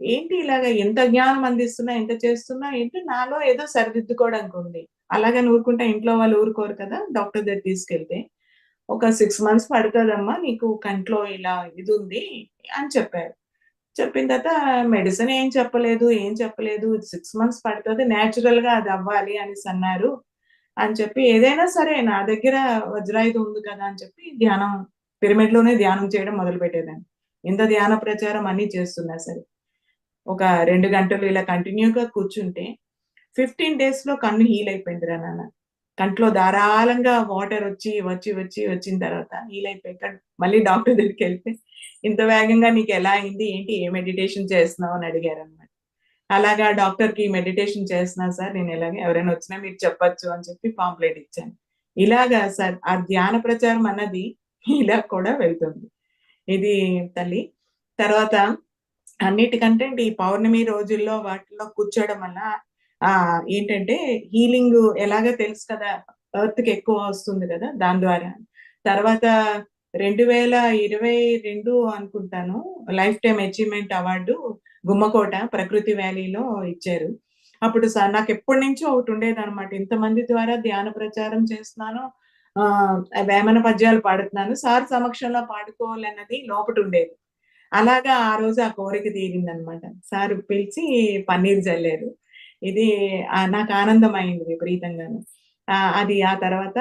ఏంటి ఇలాగ ఎంత జ్ఞానం అందిస్తున్నా, ఎంత చేస్తున్నా ఏంటి నాలో ఏదో సరిదిద్దుకోవడానికి ఉంది. అలాగని ఊరుకుంటే ఇంట్లో వాళ్ళు ఊరుకోరు కదా! డాక్టర్ దగ్గరికి తీసుకెళ్తే, "ఒక 6 మంత్స్ పడతదమ్మా నీకు కంట్లో ఇలా ఇదుంది" అని చెప్పారు. చెప్పిన తర్వాత మెడిసిన్ ఏం చెప్పలేదు. 6 మంత్స్ పడతది. నేచురల్‌గా అది అవ్వాలి అనేసన్నారు. అని చెప్పి ఏదైనా సరే నా దగ్గర వజ్రాయుధం ఉంది కదా! అని చెప్పి పిరమిడ్‌లోనే ధ్యానం చేయడం మొదలుపెట్టేదాన్ని. ఇంత ధ్యాన ప్రచారం అన్నీ చేస్తున్నా సరే. ఒక 2 గంటలు ఇలా కంటిన్యూగా కూర్చుంటే 15 డేస్‌లో కన్ను హీల్ అయిపోయిందిరా నాన్న. కంట్లో ధారాళంగా వాటర్ వచ్చిన తర్వాత హీల్ అయిపోయి మళ్ళీ డాక్టర్ దగ్గరికెళ్తే, "ఇంత వేగంగా నీకెలా అయింది? ఏంటి? ఏ మెడిటేషన్ చేస్తున్నావు?" అని అడిగారనమాట. అలాగా డాక్టర్‌కి మెడిటేషన్ చేస్తున్నాను సార్ నేను ఇలాగే ఎవరైనా వచ్చినా మీరు చెప్పొచ్చు అని చెప్పి పాంప్లెట్ ఇచ్చాను. ఇలాగా సార్ ఆ ధ్యాన ప్రచారం అన్నది ఇలా కూడా వెళ్తుంది. ఇది తల్లి. తర్వాత అన్నిటికంటే ఈ పౌర్ణమి రోజుల్లో వాటిలో కూర్చోవడం వల్ల ఏంటంటే హీలింగ్ ఎలాగో తెలుసు కదా! ఎర్త్‌కి ఎక్కువ వస్తుంది కదా! దాని ద్వారా. తర్వాత 2022 అనుకుంటాను life time achievement award Gummakota ప్రకృతి వ్యాలీలో ఇచ్చారు. అప్పుడు నాకెప్పటినుంచో ఒకటి ఉండేదనమాట. ఇంతమంది ద్వారా ధ్యాన ప్రచారం చేస్తున్నాను. వేమన పద్యాలు పాడుతున్నాను. సార్ సమక్షంలో పాడుకోవాలన్నది లోపటుండేది. అలాగా ఆ రోజు ఆ కోరిక తీరిందనమాట. సారు పిలిచి పన్నీర్ జల్లారు. ఇది నాకు ఆనందమయింది విపరీతంగాను. అది ఆ తర్వాత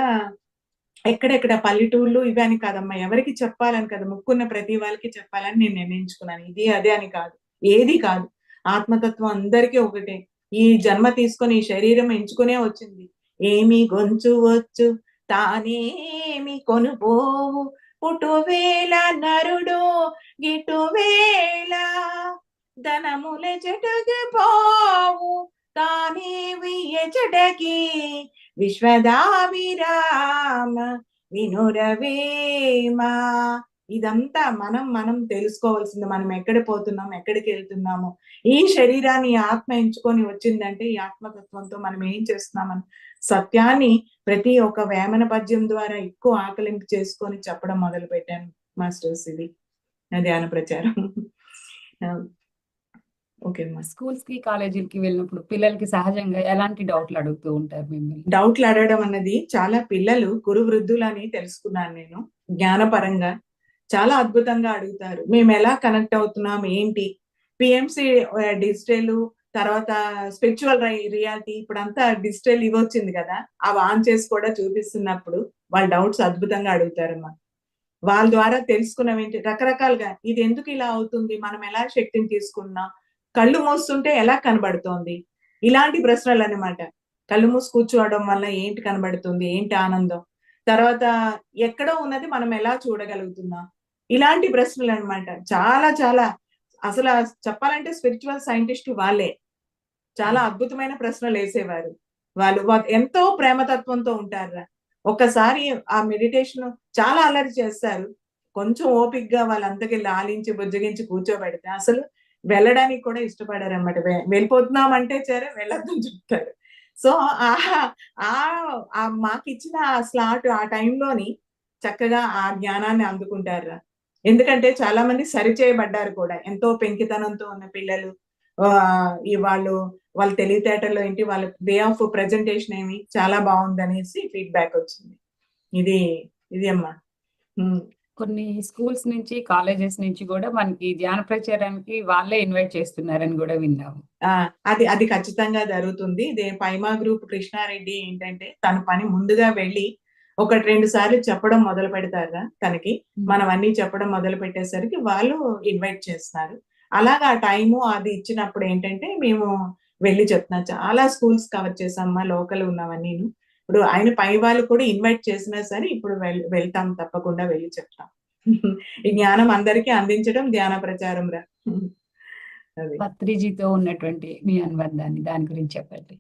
ఎక్కడెక్కడ పల్లెటూర్లు ఇవని కాదమ్మా. ఎవరికి చెప్పాలని కాదు. ముక్కున్న ప్రతి వాళ్ళకి చెప్పాలని నేను నిర్ణయించుకున్నాను. ఇది, అదే అని కాదు. ఏది కాదు. ఆత్మతత్వం అందరికీ ఒకటే. ఈ జన్మ తీసుకొని ఈ శరీరం ఎంచుకునే వచ్చింది. ఏమి గొంచు వచ్చు తానేమి కొనుపోవు పుటువేళ నరుడు గిటువేళ ధనములెచటకి పోవు తానేవి ఎచటకి విశ్వదాభిరామ వినురవేమ. ఇదంతా మనం తెలుసుకోవాల్సింది. మనం ఎక్కడ పోతున్నాం, ఎక్కడికెళ్తున్నాము. ఈ శరీరాన్ని ఈ ఆత్మ ఎంచుకొని వచ్చిందంటే, ఈ ఆత్మతత్వంతో మనం ఏం చేస్తున్నామని సత్యాన్ని ప్రతి ఒక్క వేమన పద్యం ద్వారా ఎక్కువ ఆకలింపు చేసుకొని చెప్పడం మొదలుపెట్టాను మాస్టర్స్ ఇది. ధ్యాన ప్రచారం. ఓకే అమ్మా. స్కూల్స్‌కి, కాలేజీలకి వెళ్ళినప్పుడు పిల్లలకి సహజంగా ఎలాంటి డౌట్‌లు అడుగుతూ ఉంటారు మిమ్మల్ని? డౌట్‌లు అడగడం అన్నది చాలా పిల్లలు కురు వృద్ధులని తెలుసుకున్నాను నేను. జ్ఞానపరంగా చాలా అద్భుతంగా అడుగుతారు. మేమెలా కనెక్ట్ అవుతున్నాం ఏంటి? పీఎంసీ డిజిటలు తర్వాత స్పిరిచ్యువల్ రియాలిటీ ఇప్పుడంతా డిజిటల్ ఇవొచ్చింది గదా! అవి ఆన్ చేసి కూడా చూపిస్తున్నప్పుడు వాళ్ళ డౌట్స్ అద్భుతంగా అడుగుతారమ్మా. వాళ్ళ ద్వారా తెలుసుకున్నవేంటి రకరకాలుగా ఇదెందుకు ఇలా అవుతుంది? మనం ఎలా శక్తిని తీసుకున్నాం? కళ్ళు మూస్తుంటే ఎలా కనబడుతోంది? ఇలాంటి ప్రశ్నలనమాట. కళ్ళు మూసి కూర్చోవడం వల్ల ఏంటి కనబడుతుంది? ఏంటి ఆనందం? తర్వాత ఎక్కడో ఉన్నది మనం ఎలా చూడగలుగుతున్నాం? ఇలాంటి ప్రశ్నలనమాట. చాలా చాలా అసల చెప్పాలంటే స్పిరిచ్యువల్ సైంటిస్ట్ వాళ్ళే. చాలా అద్భుతమైన ప్రశ్నలేసేవారు. వాళ్ళు ఎంతో ప్రేమతత్వంతో ఉంటార్రా. ఒక్కసారి ఆ మెడిటేషన్ చాలా అల్లరి చేస్తారు. కొంచెం ఓపికగా వాళ్ళంతకి లాలించి, బుజ్జగించి కూర్చోబెడితే అసలు వెళ్ళడానికి కూడా ఇష్టపడరనమాట. వెళ్ళిపోతున్నామంటే సరే వెళ్ళొద్దని చెప్తారు. సో, ఆహా! మాకిచ్చిన ఆ స్లాట్ ఆ టైంలోని చక్కగా ఆ జ్ఞానాన్ని అందుకుంటార్రా. ఎందుకంటే చాలా మంది సరిచేయబడ్డారు కూడా. ఎంతో పెంకితనంతో ఉన్న పిల్లలు వాళ్ళ తెలివితేటల్లో ఏంటి, వాళ్ళ వే ఆఫ్ ప్రెజెంటేషన్ ఏమి చాలా బావుందనేసి ఫీడ్‌బ్యాక్ వచ్చింది. ఇది ఇది అమ్మా. హ్మ్. కొన్ని స్కూల్స్ నుంచి, కాలేజెస్ నుంచి గూడా మనకి ధ్యాన ప్రచారానికి వాళ్ళే ఇన్వైట్ చేస్తున్నారని గూడా విన్నాము. ఆ! అది ఖచ్చితంగా జరుగుతుంది. పైమా గ్రూప్ కృష్ణారెడ్డి ఏంటంటే, తన పని ముందుగా వెళ్లి, ఒకటి 2 సార్లు చెప్పడం మొదలు పెడతారురా తనకి. మనం అన్నీ చెప్పడం మొదలు పెట్టేసరికి వాళ్ళు ఇన్వైట్ చేస్తారు. అలాగా ఆ టైము అది ఇచ్చినప్పుడు ఏంటంటే, మేము వెళ్లి చెప్తున్నాం. చాలా స్కూల్స్ కవర్ చేశామ్మా లోకల్ ఉన్నవన్నీను. ఇప్పుడు ఆయన పై వాళ్ళు కూడా ఇన్వైట్ చేసినా సరే, ఇప్పుడు వెళ్తాం తప్పకుండా వెళ్లి చెప్తాం. ఈ జ్ఞానం అందరికీ అందించడం ధ్యాన ప్రచారం రా. అది. పత్రిజీతో ఉన్నటువంటి మీ అనుబంధాన్ని దాని గురించి చెప్పండి.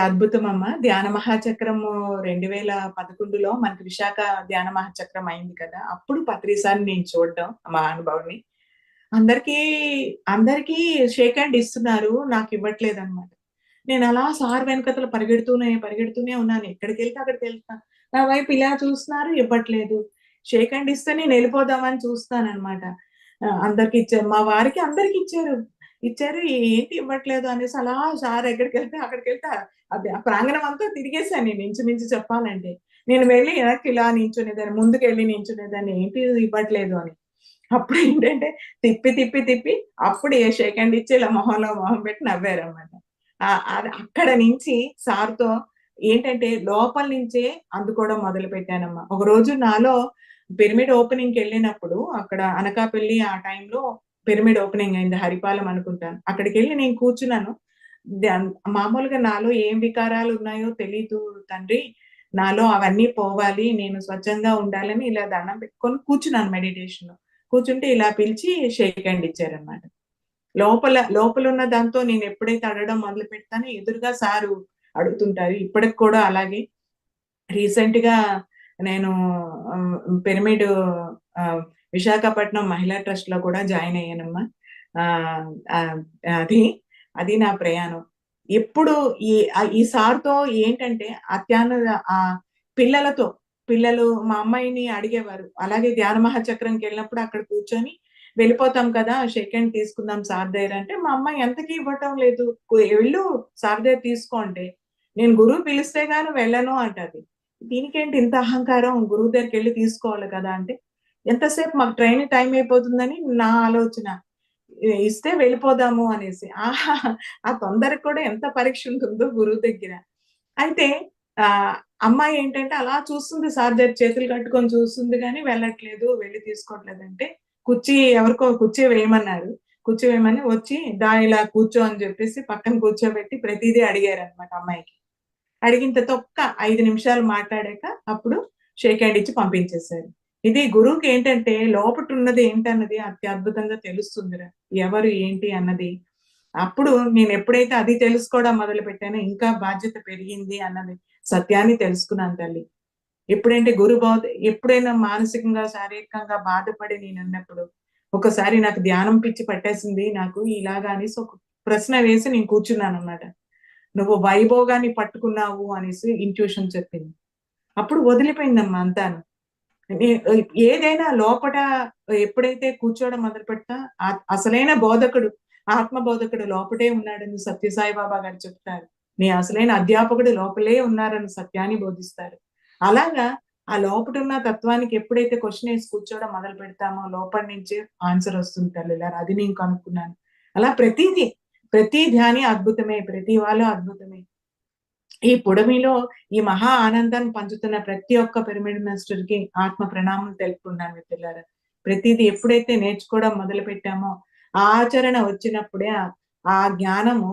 అద్భుతమమ్మ. ధ్యాన మహాచక్రము 2011లో మనకి విశాఖ ధ్యాన మహాచక్రం అయింది కదా! అప్పుడు పత్రిసారిని నేను చూడడం ఆ మహానుభావుడిని. అందరికీ, అందరికీ షేక్ హ్యాండ్ ఇస్తున్నారు. నాకివ్వట్లేదనమాట. నేనలా సార్ వెనకతల పరిగెడుతూనే ఉన్నాను. ఎక్కడికెళ్తే అక్కడికెళ్తా. నా వైపు ఇలా చూస్తున్నారు ఇవ్వట్లేదు. షేక్ హ్యాండ్ ఇస్తే నేనెళ్ళిపోదామని చూస్తాననమాట. అందరికి ఇచ్చారు. మా వారికి అందరికిచ్చారు. ఇచ్చారు. ఏంటి ఇవ్వట్లేదు అనేసి అలా సార్ ఎక్కడికెళ్తే అక్కడికెళ్తా అది ఆ ప్రాంగణం అంతా తిరిగేసాను నేను ఇంచుమించు చెప్పాలంటే. నేను వెళ్లి వెనక్కి ఇలా నించునేదాన్ని. ముందుకెళ్ళి నించునేదాన్ని. ఏంటి ఇవ్వట్లేదు అని. అప్పుడేంటంటే తిప్పి అప్పుడు ఏ షేక్ హ్యాండ్ ఇచ్చి ఇలా మొహంలో మొహం పెట్టి నవ్వారన్నమాట. అది అక్కడ నుంచి సార్‌తో ఏంటంటే లోపల నుంచే అందుకోవడం మొదలుపెట్టానమ్మా. ఒకరోజు నాలో పిరమిడ్ ఓపెనింగ్‌కెళ్ళినప్పుడు అక్కడ అనకాపల్లి ఆ టైంలో పిరమిడ్ ఓపెనింగ్ అయింది. హరిపాలెం అనుకుంటాను. అక్కడికెళ్ళి నేను కూర్చున్నాను. మామూలుగా నాలో ఏం వికారాలున్నాయో తెలీదు తండ్రి. నాలో అవన్నీ పోవాలి. నేను స్వచ్ఛంగా ఉండాలని ఇలా దండం పెట్టుకొని కూర్చున్నాను మెడిటేషన్‌లో. కూర్చుంటే ఇలా పిలిచి షేక్ హ్యాండ్ ఇచ్చారన్నమాట. లోపలున్న దాంతో నేనెప్పుడైతే అడగడం మొదలుపెడతానో ఎదురుగా సారు అడుగుతుంటారు. ఇప్పటికి కూడా అలాగే రీసెంట్‌గా నేను పిరమిడ్ విశాఖపట్నం మహిళా ట్రస్ట్ లో కూడా జాయిన్ అయ్యానమ్మా. ఆ, ఆ, అది అది నా ప్రయాణం. ఎప్పుడు ఈ సార్తో ఏంటంటే ఆ పిల్లలతో పిల్లలు మా అమ్మాయిని అడిగేవారు. అలాగే ధ్యాన మహాచక్రంకి వెళ్ళినప్పుడు అక్కడ కూర్చొని వెళ్ళిపోతాం కదా, షేక్ హ్యాండ్ తీసుకుందాం సార్ దగ్గర అంటే, మా అమ్మాయి ఎంతకీ ఇవ్వటం లేదు. వెళ్ళు సార్ దగ్గర తీసుకో అంటే, నేను గురువు పిలిస్తే గాని వెళ్ళను అంటది. దీనికేంటి ఇంత అహంకారం, గురువు దగ్గరికి వెళ్ళి తీసుకోవాలి కదా అంటే, ఎంతసేపు మాకు ట్రైన్ టైం అయిపోతుందని నా ఆలోచన. ఇస్తే వెళ్ళిపోదాము అనేసి. ఆ తొందరకి కూడా ఎంత పరీక్ష ఉంటుందో గురువు దగ్గర. అయితే అమ్మాయి ఏంటంటే అలా చూస్తుంది, సార్ దగ్గర చేతులు కట్టుకొని చూస్తుంది గానీ వెళ్ళట్లేదు, వెళ్లి తీసుకోవట్లేదంటే, ఎవరికో కుర్చీ వేయమన్నారు. కుర్చీ వేయమని వచ్చి ఇలా కూర్చో అని చెప్పేసి పక్కన కూర్చోబెట్టి ప్రతిదీ అడిగారనమాట అమ్మాయికి. అడిగిన తర్వాత ఒక్క 5 నిమిషాలు మాట్లాడాక అప్పుడు షేక్ హ్యాండ్ ఇచ్చి పంపించేశారు. ఇది గురువుకి ఏంటంటే లోపట ఉన్నది ఏంటన్నది అత్యద్భుతంగా తెలుస్తుందిరా. ఎవరు ఏంటి అన్నది. అప్పుడు నేను ఎప్పుడైతే అది తెలుసుకోవడం మొదలు పెట్టానో ఇంకా బాధ్యత పెరిగింది అన్నది సత్యాన్ని తెలుసుకున్నాను తల్లి. ఎప్పుడైనా మానసికంగా, శారీరకంగా బాధపడి నేనున్నప్పుడు, ఒకసారి నాకు ధ్యానం పిచ్చి పట్టేసింది నాకు ఇలాగా అనేసి ఒక ప్రశ్న వేసి నేను కూర్చున్నానన్నమాట. నువ్వు వైభోగాన్ని పట్టుకున్నావు అనేసి ఇంట్యూషన్ చెప్పింది. అప్పుడు వదిలిపోయిందమ్మా అంతాను. ఏదైనా లోపట ఎప్పుడైతే కూర్చోవడం మొదలుపెడతా అసలైన బోధకుడు, ఆత్మ బోధకుడు లోపటే ఉన్నాడని సత్యసాయి బాబా గారు చెప్తారు. నీ అసలైన అధ్యాపకుడు లోపలే ఉన్నారని సత్యాన్ని బోధిస్తారు. అలాగా ఆ లోపటున్న తత్వానికి ఎప్పుడైతే క్వశ్చన్ వేసి కూర్చోవడం మొదలు పెడతామో లోపల నుంచి ఆన్సర్ వస్తుంది తల్లిలారా. అది నేను కనుక్కున్నాను. అలా ప్రతి ధ్యాని అద్భుతమే, ప్రతి వాళ్ళు అద్భుతమే. ఈ పుడమిలో ఈ మహా ఆనందాన్ని పంచుతున్న ప్రతి ఒక్క పిరమిడ్ మాస్టర్ కి ఆత్మ ప్రణామం తెలుపుకున్నాను మిత్రులారా. ప్రతిదీ ఎప్పుడైతే నేర్చుకోవడం మొదలు పెట్టామో ఆ ఆచరణ వచ్చినప్పుడే ఆ జ్ఞానము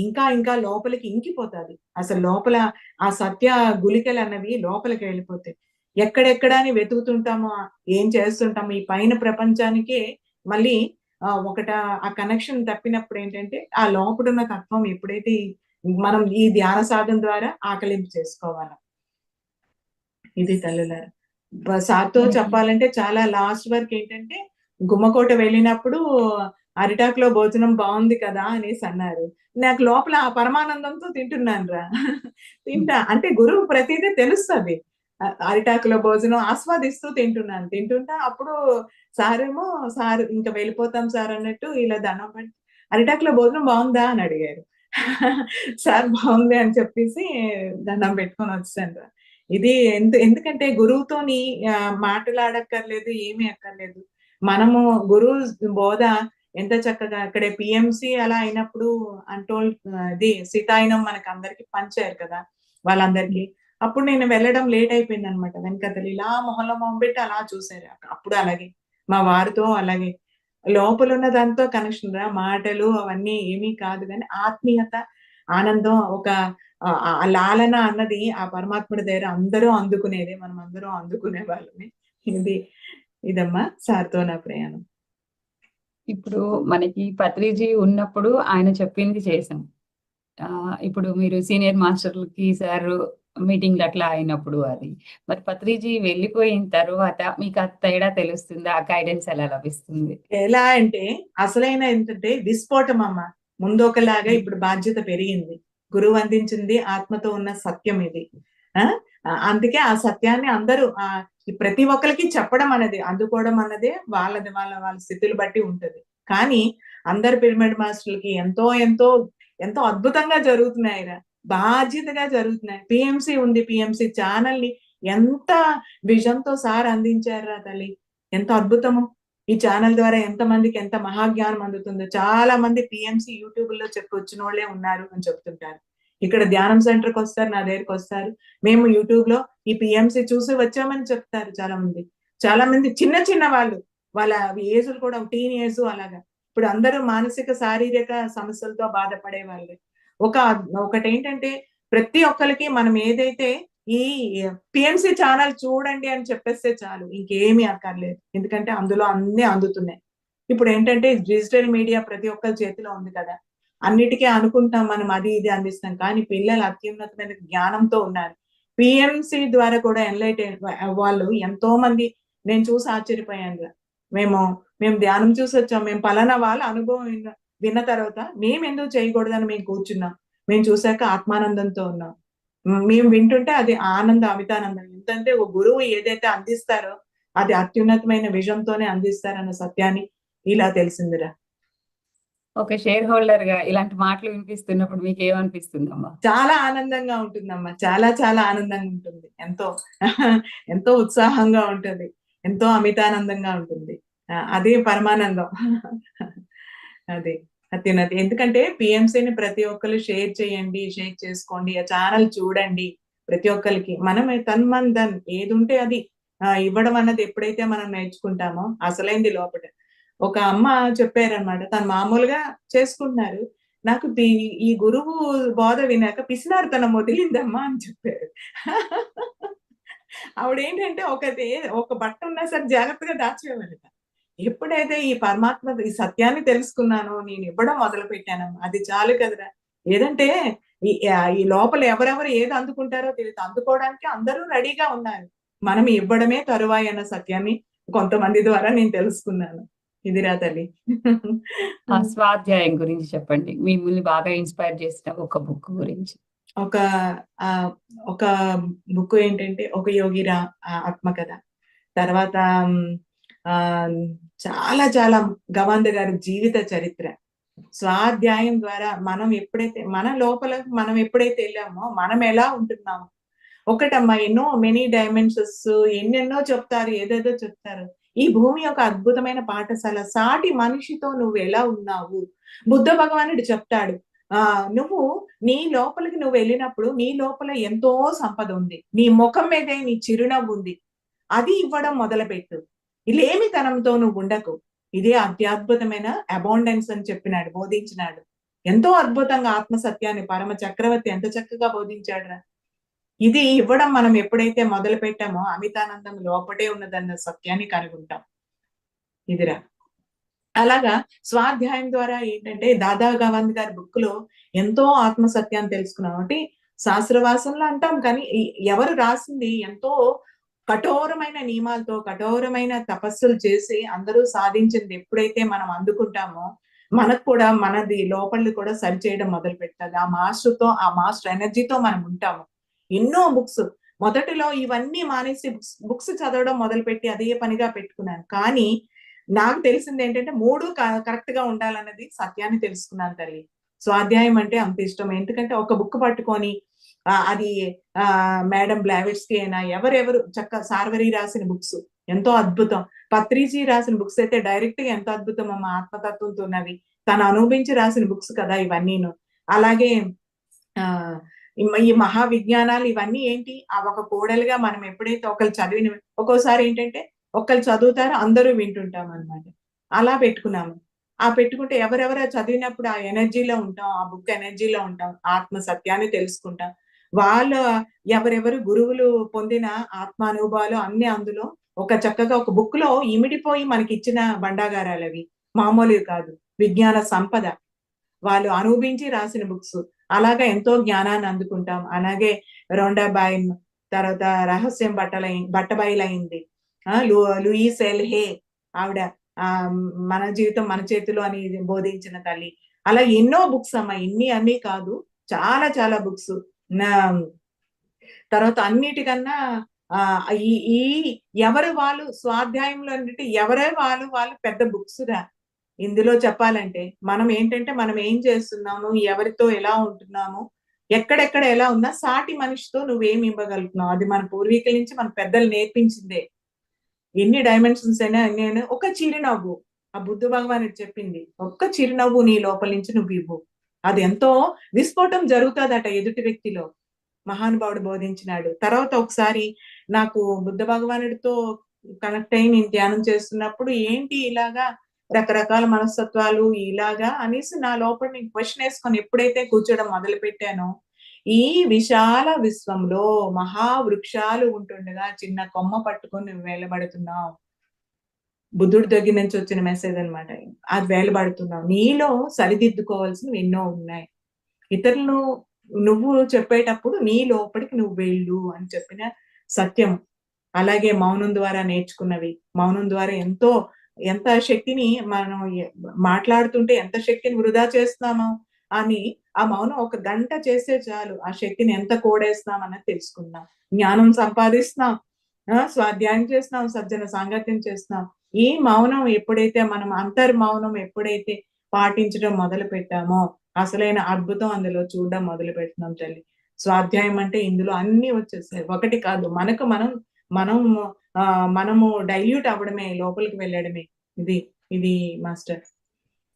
ఇంకా ఇంకా లోపలికి ఇంకిపోతుంది. అసలు లోపల ఆ సత్య గుళికలు అన్నవి లోపలికి వెళ్ళిపోతాయి. ఎక్కడెక్కడ అని వెతుకుతుంటామో, ఏం చేస్తుంటామో ఈ పైన ప్రపంచానికే మళ్ళీ ఆ కనెక్షన్ తప్పినప్పుడు ఏంటంటే ఆ లోపడున్న తత్వం ఎప్పుడైతే మనం ఈ ధ్యాన సాధన ద్వారా ఆకలింపు చేసుకోవాలి. ఇది తల్లులారా. సార్తో చెప్పాలంటే చాలా లాస్ట్ వరకు ఏంటంటే గుమ్మకోట వెళ్ళినప్పుడు అరిటాకులో భోజనం బాగుంది కదా అనేసి అన్నారు. నాకు లోపల ఆ పరమానందంతో తింటున్నాను రా. అంటే గురువు ప్రతిదీ తెలుస్తుంది. అరిటాకులో భోజనం ఆస్వాదిస్తూ తింటున్నాను. తింటుంటా అప్పుడు సార్ ఇంకా వెళ్ళిపోతాం సార్ అన్నట్టు ఇలా దండం పెట్టి, అరిటాకులో భోజనం బాగుందా అని అడిగారు. సార్ బాగుంది అని చెప్పేసి దండం పెట్టుకొని వచ్చాను. ఇది ఎందుకంటే గురువుతోని మాటలాడక్కర్లేదు, ఏమీ అక్కర్లేదు. మనము గురువు బోధ ఎంత చక్కగా అక్కడే పిఎంసి అలా అయినప్పుడు ఇది సీతాయినం మనకి అందరికి పంచారు కదా వాళ్ళందరికీ. అప్పుడు నేను వెళ్ళడం లేట్ అయిపోయింది అనమాట. వెనకతలు ఇలా మొహంలో మొహం పెట్టి అలా చూసారు. అప్పుడు అలాగే మా వారితో అలాగే లోపల ఉన్న దాంతో కనెక్షన్ రా. మాటలు అవన్నీ ఏమీ కాదు కానీ ఆత్మీయత, ఆనందం, ఒక లాలన అన్నది ఆ పరమాత్ముడి దగ్గర అందరూ అందుకునేదే. మనం అందరం అందుకునే వాళ్ళమే. ఇదమ్మా సార్తో నా ప్రయాణం. ఇప్పుడు మనకి పత్రిజీ ఉన్నప్పుడు ఆయన చెప్పింది చేసాం. ఇప్పుడు మీరు సీనియర్ మాస్టర్లకి సార్ మీటింగ్లు అట్లా అయినప్పుడు అది. మరి పత్రిజీ వెళ్ళిపోయిన తర్వాత మీకు ఆ తేడా తెలుస్తుందా? ఆ గైడెన్స్ ఎలా లభిస్తుంది? ఎలా అంటే అసలైన ఏంటంటే విస్ఫోటం అమ్మ. ముందు ఒకలాగా ఇప్పుడు బాధ్యత పెరిగింది. గురువు అందించింది ఆత్మతో ఉన్న సత్యం ఇది. అందుకే ఆ సత్యాన్ని అందరూ ప్రతి ఒక్కరికి చెప్పడం అనేది, అందుకోవడం అన్నదే వాళ్ళ స్థితులు బట్టి ఉంటది. కానీ అందరు పిరమిడ్ మాస్టర్లకి ఎంతో ఎంతో ఎంతో అద్భుతంగా జరుగుతున్నాయిరా. బాధ్యతగా జరుగుతున్నాయి. పిఎంసి ఉంది. పిఎంసి ఛానల్ ని ఎంత విజన్ తో సార్ అందించారా తల్లి. ఎంత అద్భుతము. ఈ ఛానల్ ద్వారా ఎంతమందికి ఎంత మహాజ్ఞానం అందుతుందో. చాలా మంది పిఎంసి యూట్యూబ్ లో వచ్చిన వాళ్ళే ఉన్నారు అని చెప్తుంటారు. ఇక్కడ ధ్యానం సెంటర్కి వస్తారు, నా దగ్గరికి వస్తారు. మేము యూట్యూబ్ లో ఈ పిఎంసి చూసి వచ్చామని చెప్తారు చాలా మంది. చాలా మంది చిన్న చిన్న వాళ్ళు, వాళ్ళ ఏజులు కూడా టీన్ ఏజ్ అలాగా. ఇప్పుడు అందరూ మానసిక శారీరక సమస్యలతో బాధపడే వాళ్ళే. ఒకటేంటంటే ప్రతి ఒక్కరికి మనం ఏదైతే ఈ పిఎంసి ఛానల్ చూడండి అని చెప్పేస్తే చాలు, ఇంకేమీ అక్కర్లేదు. ఎందుకంటే అందులో అన్ని అందుతున్నాయి. ఇప్పుడు ఏంటంటే డిజిటల్ మీడియా ప్రతి ఒక్కరి చేతిలో ఉంది కదా. అన్నిటికీ అనుకుంటాం మనం అది ఇది అందిస్తాం. కానీ పిల్లలు అత్యున్నతమైన జ్ఞానంతో ఉన్నారు. పిఎంసి ద్వారా కూడా ఎన్లైటైన్ వాళ్ళు ఎంతో మంది నేను చూసి ఆశ్చర్యపోయాను. మేము మేము ధ్యానం చూసి వచ్చాం, మేము పలానా వాళ్ళ అనుభవం విన్న తర్వాత మేము ఎందుకు చేయకూడదని మేము కూర్చున్నాం. మేము చూసాక ఆత్మానందంతో ఉన్నాం. మేము వింటుంటే అది ఆనందం, అమితానందం. ఎందుకంటే ఒక గురువు ఏదైతే అందిస్తారో అది అత్యున్నతమైన విజన్‌తోనే అందిస్తారన్న సత్యాన్ని ఇలా తెలిసిందిరా. ఒక షేర్ హోల్డర్ గా ఇలాంటి మాటలు వినిపిస్తున్నప్పుడు మీకు ఏమనిపిస్తుందమ్మా? చాలా ఆనందంగా ఉంటుందమ్మా. చాలా చాలా ఆనందంగా ఉంటుంది. ఎంతో ఎంతో ఉత్సాహంగా ఉంటది. ఎంతో అమితానందంగా ఉంటుంది. అదే పరమానందం. అది. అత్యున్నతి. ఎందుకంటే పీఎంసీని ప్రతి ఒక్కళ్ళు షేర్ చేయండి, షేర్ చేసుకోండి. ఆ ఛానెల్ చూడండి. ప్రతి ఒక్కళ్ళకి. మనమే తన్ మన్ ధన్ ఏదుంటే అది ఇవ్వడం అన్నది ఎప్పుడైతే మనం నేర్చుకుంటామో అసలైంది లోపట. ఒక అమ్మ చెప్పారనమాట. తను మామూలుగా చేసుకుంటున్నారు. నాకు ఈ గురువు బోధ వినాక పిసినారితనం వదిలిందమ్మా అని చెప్పారు. ఆవిడేంటంటే ఒక బట్ట ఉన్నా సరే జాగ్రత్తగా దాచేవారట. ఎప్పుడైతే ఈ పరమాత్మ ఈ సత్యాన్ని తెలుసుకున్నానో, నేను ఇవ్వడం మొదలుపెట్టానమ్మా. అది చాలు కదరా! ఏదంటే ఈ లోపల ఎవరెవరు ఏది అందుకుంటారో తెలీదు. అందుకోవడానికి అందరూ రెడీగా ఉన్నారు. మనం ఇవ్వడమే తరువాయి అన్న సత్యాన్ని కొంతమంది ద్వారా నేను తెలుసుకున్నాను. ఇదిరా తల్లి. ఆ స్వాధ్యాయం గురించి చెప్పండి. మిమ్మల్ని బాగా ఇన్‌స్పైర్ చేసిన ఒక బుక్ గురించి. ఒక ఆహ్, ఒక బుక్ ఏంటంటే 'ఒక యోగి ఆత్మకథ'. తర్వాత ఆహ్, చాలా చాలా గవాంద గారి జీవిత చరిత్ర. స్వాధ్యాయం ద్వారా మన లోపల మనం ఎప్పుడైతే ఎళ్ళామో మనం ఎలా ఉంటున్నామో ఒకటమ్మా ఎన్నో మెనీ డైమెన్షన్స్ ఎన్నెన్నో చెప్తారు. ఏదేదో చెప్తారు. ఈ భూమి ఒక అద్భుతమైన పాఠశాల. సాటి మనిషితో నువ్వెలా ఉన్నావు? బుద్ధ భగవానుడు చెప్తాడు. నువ్వు నీ లోపలికి నువ్వెళ్ళినప్పుడు నీ లోపల ఎంతో సంపద ఉంది. నీ మొఖం మీదే నీ చిరునవ్వుంది. అది ఇవ్వడం మొదలుపెట్టు. లేమితనంతో నువ్వుండకు. ఇదే అత్యద్భుతమైన అబాండెన్స్ అని చెప్పినాడు, బోధించినాడు. ఎంతో అద్భుతంగా ఆత్మ సత్యాన్ని పరమ చక్రవర్తి ఎంత చక్కగా బోధించాడురా! ఇది ఇవ్వడం మనం ఎప్పుడైతే మొదలుపెట్టామో అమితానందం లోపటే ఉన్నదన్న సత్యాన్ని కనుగొంటాం. ఇదిరా. అలాగా స్వాధ్యాయం ద్వారా ఏంటంటే దాదా గవాంద్ గారి బుక్‌లో ఎంతో ఆత్మ సత్యాన్ని తెలుసుకున్నాం. అంటే శాస్త్రవాసంలో అంటాం కానీ ఎవరు రాసింది ఎంతో కఠోరమైన నియమాలతో, కఠోరమైన తపస్సులు చేసి అందరూ సాధించింది ఎప్పుడైతే మనం అందుకుంటామో, మనకు కూడా మనది లోపలిది కూడా సరిచేయడం మొదలుపెడతది. ఆ మాస్టర్ ఎనర్జీతో మనం ఉంటాము. ఎన్నో బుక్స్ మొదటిలో ఇవన్నీ మానేసి బుక్స్ చదవడం మొదలుపెట్టి అదే పనిగా పెట్టుకున్నాను. కానీ నాకు తెలిసిందేంటంటే 3 కరెక్ట్‌గా ఉండాలన్నది సత్యాన్ని తెలుసుకున్నాను తల్లి. స్వాధ్యాయం అంటే అంత ఇష్టం. ఎందుకంటే ఒక బుక్ పట్టుకొని అది మేడం బ్లావెట్స్‌కి అయినా ఎవరెవరు సార్వరి రాసిన బుక్స్ ఎంతో అద్భుతం. పత్రిజీ రాసిన బుక్స్ అయితే డైరెక్ట్‌గా ఎంతో అద్భుతమమ్మా ఆత్మతత్వంతో ఉన్నవి. తను అనుభవించి రాసిన బుక్స్ కదా ఇవన్నీను. అలాగే ఆహ్, ఈ మహా విజ్ఞానాలు ఇవన్నీ ఏంటి? ఒక కోడలుగా మనం ఎప్పుడైతే ఒకళ్ళు చదివినవి ఒక్కోసారి ఏంటంటే ఒకళ్ళు చదువుతారు, అందరూ వింటుంటామనమాట. అలా పెట్టుకున్నాము. పెట్టుకుంటే ఎవరెవరో చదివినప్పుడు ఆ ఎనర్జీలో ఉంటాం. ఆ బుక్ ఎనర్జీలో ఉంటాం. ఆత్మ సత్యాన్ని తెలుసుకుంటాం. వాళ్ళు ఎవరెవరు గురువులు పొందిన ఆత్మానుభవాలు అన్నీ అందులో చక్కగా ఒక బుక్‌లో ఇమిడిపోయి మనకిచ్చిన భండాగారాలవి. మామూలువి కాదు. విజ్ఞాన సంపద. వాళ్ళు అనుభవించి రాసిన బుక్స్. అలాగా ఎంతో జ్ఞానాన్ని అందుకుంటాం. అలాగే 'రొండాబాయి' తర్వాత 'రహస్యం బట్టబయలయింది.' లూయిస్ ఎల్ హే ఆవిడ 'మన జీవితం మన చేతిలో' అని బోధించిన తల్లి. అలా ఎన్నో బుక్స్ అమ్మా. ఇన్ని అన్నీ కాదు. చాలా చాలా బుక్స్. నా తర్వాత అన్నిటికన్నా ఈ ఈ ఎవరు వాళ్ళు స్వాధ్యాయంలో ఏంటంటే ఎవరే వాళ్ళు పెద్ద బుక్స్‌రా. ఇందులో చెప్పాలంటే మనం ఏంటంటే మనం ఏం చేస్తున్నాము, ఎవరితో ఎలా ఉంటున్నాము, ఎక్కడెక్కడ ఎలా ఉన్నా సాటి మనిషితో నువ్వేమి ఇవ్వగలుగుతున్నావు. అది మన పూర్వీకుల నుంచి మన పెద్దలు నేర్పించిందే. ఎన్ని డైమెన్షన్స్ అయినా ఎన్ని ఒక చిరునవ్వు. ఆ బుద్ధ భగవానుడు చెప్పింది. ఒక్క చిరునవ్వు నీ లోపల నుంచి నువ్వివ్వు. అది ఎంతో విస్ఫోటం జరుగుతదట ఎదుటి వ్యక్తిలో. మహానుభావుడు బోధించినాడు. తర్వాత ఒకసారి నాకు బుద్ధ భగవానుడితో కనెక్ట్ అయ్యి నేను ధ్యానం చేస్తున్నప్పుడు ఏంటి ఇలాగా రకరకాల మనస్తత్వాలు ఇలాగా అనేసి నా లోపల నేను క్వెషన్ ఏసుకొని ఎప్పుడైతే కూర్చోవడం మొదలుపెట్టానో, ఈ విశాల విశ్వంలో మహావృక్షాలు ఉంటుండగా చిన్న కొమ్మ పట్టుకొని నువ్వు వేలబడుతున్నావు. బుద్ధుడి దగ్గర నుంచి వచ్చిన మెసేజ్ అన్నమాట. అది వేలబడుతున్నావు. నీలో సరిదిద్దుకోవాల్సినవి ఎన్నో ఉన్నాయి. ఇతరులను నువ్వు చెప్పేటప్పుడు నీ లోపలికి నువ్వు వెళ్ళు అని చెప్పిన సత్యం. అలాగే మౌనం ద్వారా నేర్చుకున్నవి. మౌనం ద్వారా ఎంత శక్తిని మనం మాట్లాడుతుంటే ఎంత శక్తిని వృధా చేస్తున్నామో అని ఆ మౌనం ఒక గంట చేస్తే చాలు. ఆ శక్తిని ఎంత కూడేస్తున్నాం అన్నది తెలుసుకుందాం. జ్ఞానం సంపాదిస్తున్నాం. స్వాధ్యాయం చేస్తున్నాం, సజ్జన సాంగత్యం చేస్తున్నాం. ఈ మౌనం ఎప్పుడైతే మనం అంతర్మౌనం ఎప్పుడైతే పాటించడం మొదలుపెట్టామో, అసలైన అద్భుతం అందులో చూడడం మొదలుపెడుతున్నాం తల్లి. స్వాధ్యాయం అంటే ఇందులో అన్నీ వచ్చేసాయి. ఒకటి కాదు. మనం మనము డైల్యూట్ అవ్వడమే, లోపలికి వెళ్ళడమే. ఇది ఇది మాస్టర్.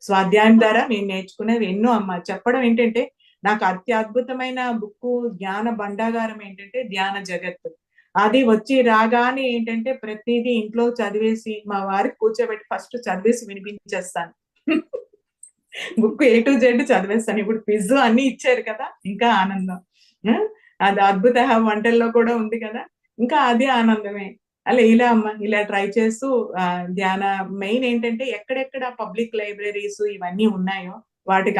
స్వాధ్యాయం ద్వారా నేను నేర్చుకునేవి ఎన్నో అమ్మ. చెప్పడం ఏంటంటే, నాకు అత్యద్భుతమైన బుక్కు, జ్ఞాన భండాగారం ఏంటంటే 'ధ్యాన జగత్'. అది వచ్చి రాగానే ఏంటంటే, ప్రతీదీ ఇంట్లో చదివేసి, మా వారికి కూర్చోబెట్టి ఫస్ట్ చదివేసి వినిపించేస్తాను. బుక్ ఏ టు జెడ్ చదివేస్తాను. ఇప్పుడు క్విజ్ అన్నీ ఇచ్చారు కదా! ఇంకా ఆనందం. ఆ! అది అద్భుత వంటల్లో కూడా ఉంది కదా! ఇంకా అది ఆనందమే. అలా ఇలా అమ్మ. ఇలా ట్రై చేస్తూ ధ్యాన మెయిన్ ఏంటంటే ఎక్కడెక్కడ పబ్లిక్ లైబ్రరీస్ ఇవన్నీ ఉన్నాయో వాటికి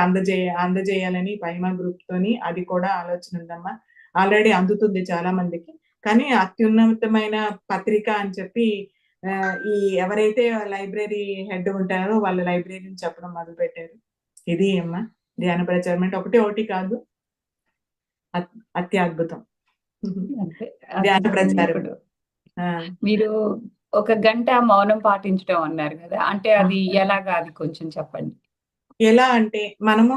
అందజేయాలని పైమా గ్రూప్‌తోని అది కూడా ఆలోచన ఉందమ్మా. ఆల్రెడీ అందుతుంది చాలా మందికి. కానీ అత్యున్నతమైన పత్రిక అని చెప్పి ఈ ఎవరైతే లైబ్రరీ హెడ్ ఉంటారో వాళ్ళ లైబ్రరీని చెప్పడం మొదలుపెట్టారు. ఇది అమ్మా ధ్యాన ప్రచారం అంటే ఒకటి కాదు. అత్ అత్యద్భుతం. అంతే. ధ్యాన అద్భుతం. ప్రచారం. ఇప్పుడు ఆ! మీరు ఒక గంట మౌనం పాటించడం అన్నారు గదా! అంటే ఆ! అది ఎలాగా అది కొంచెం చెప్పండి? ఎలా అంటే మనము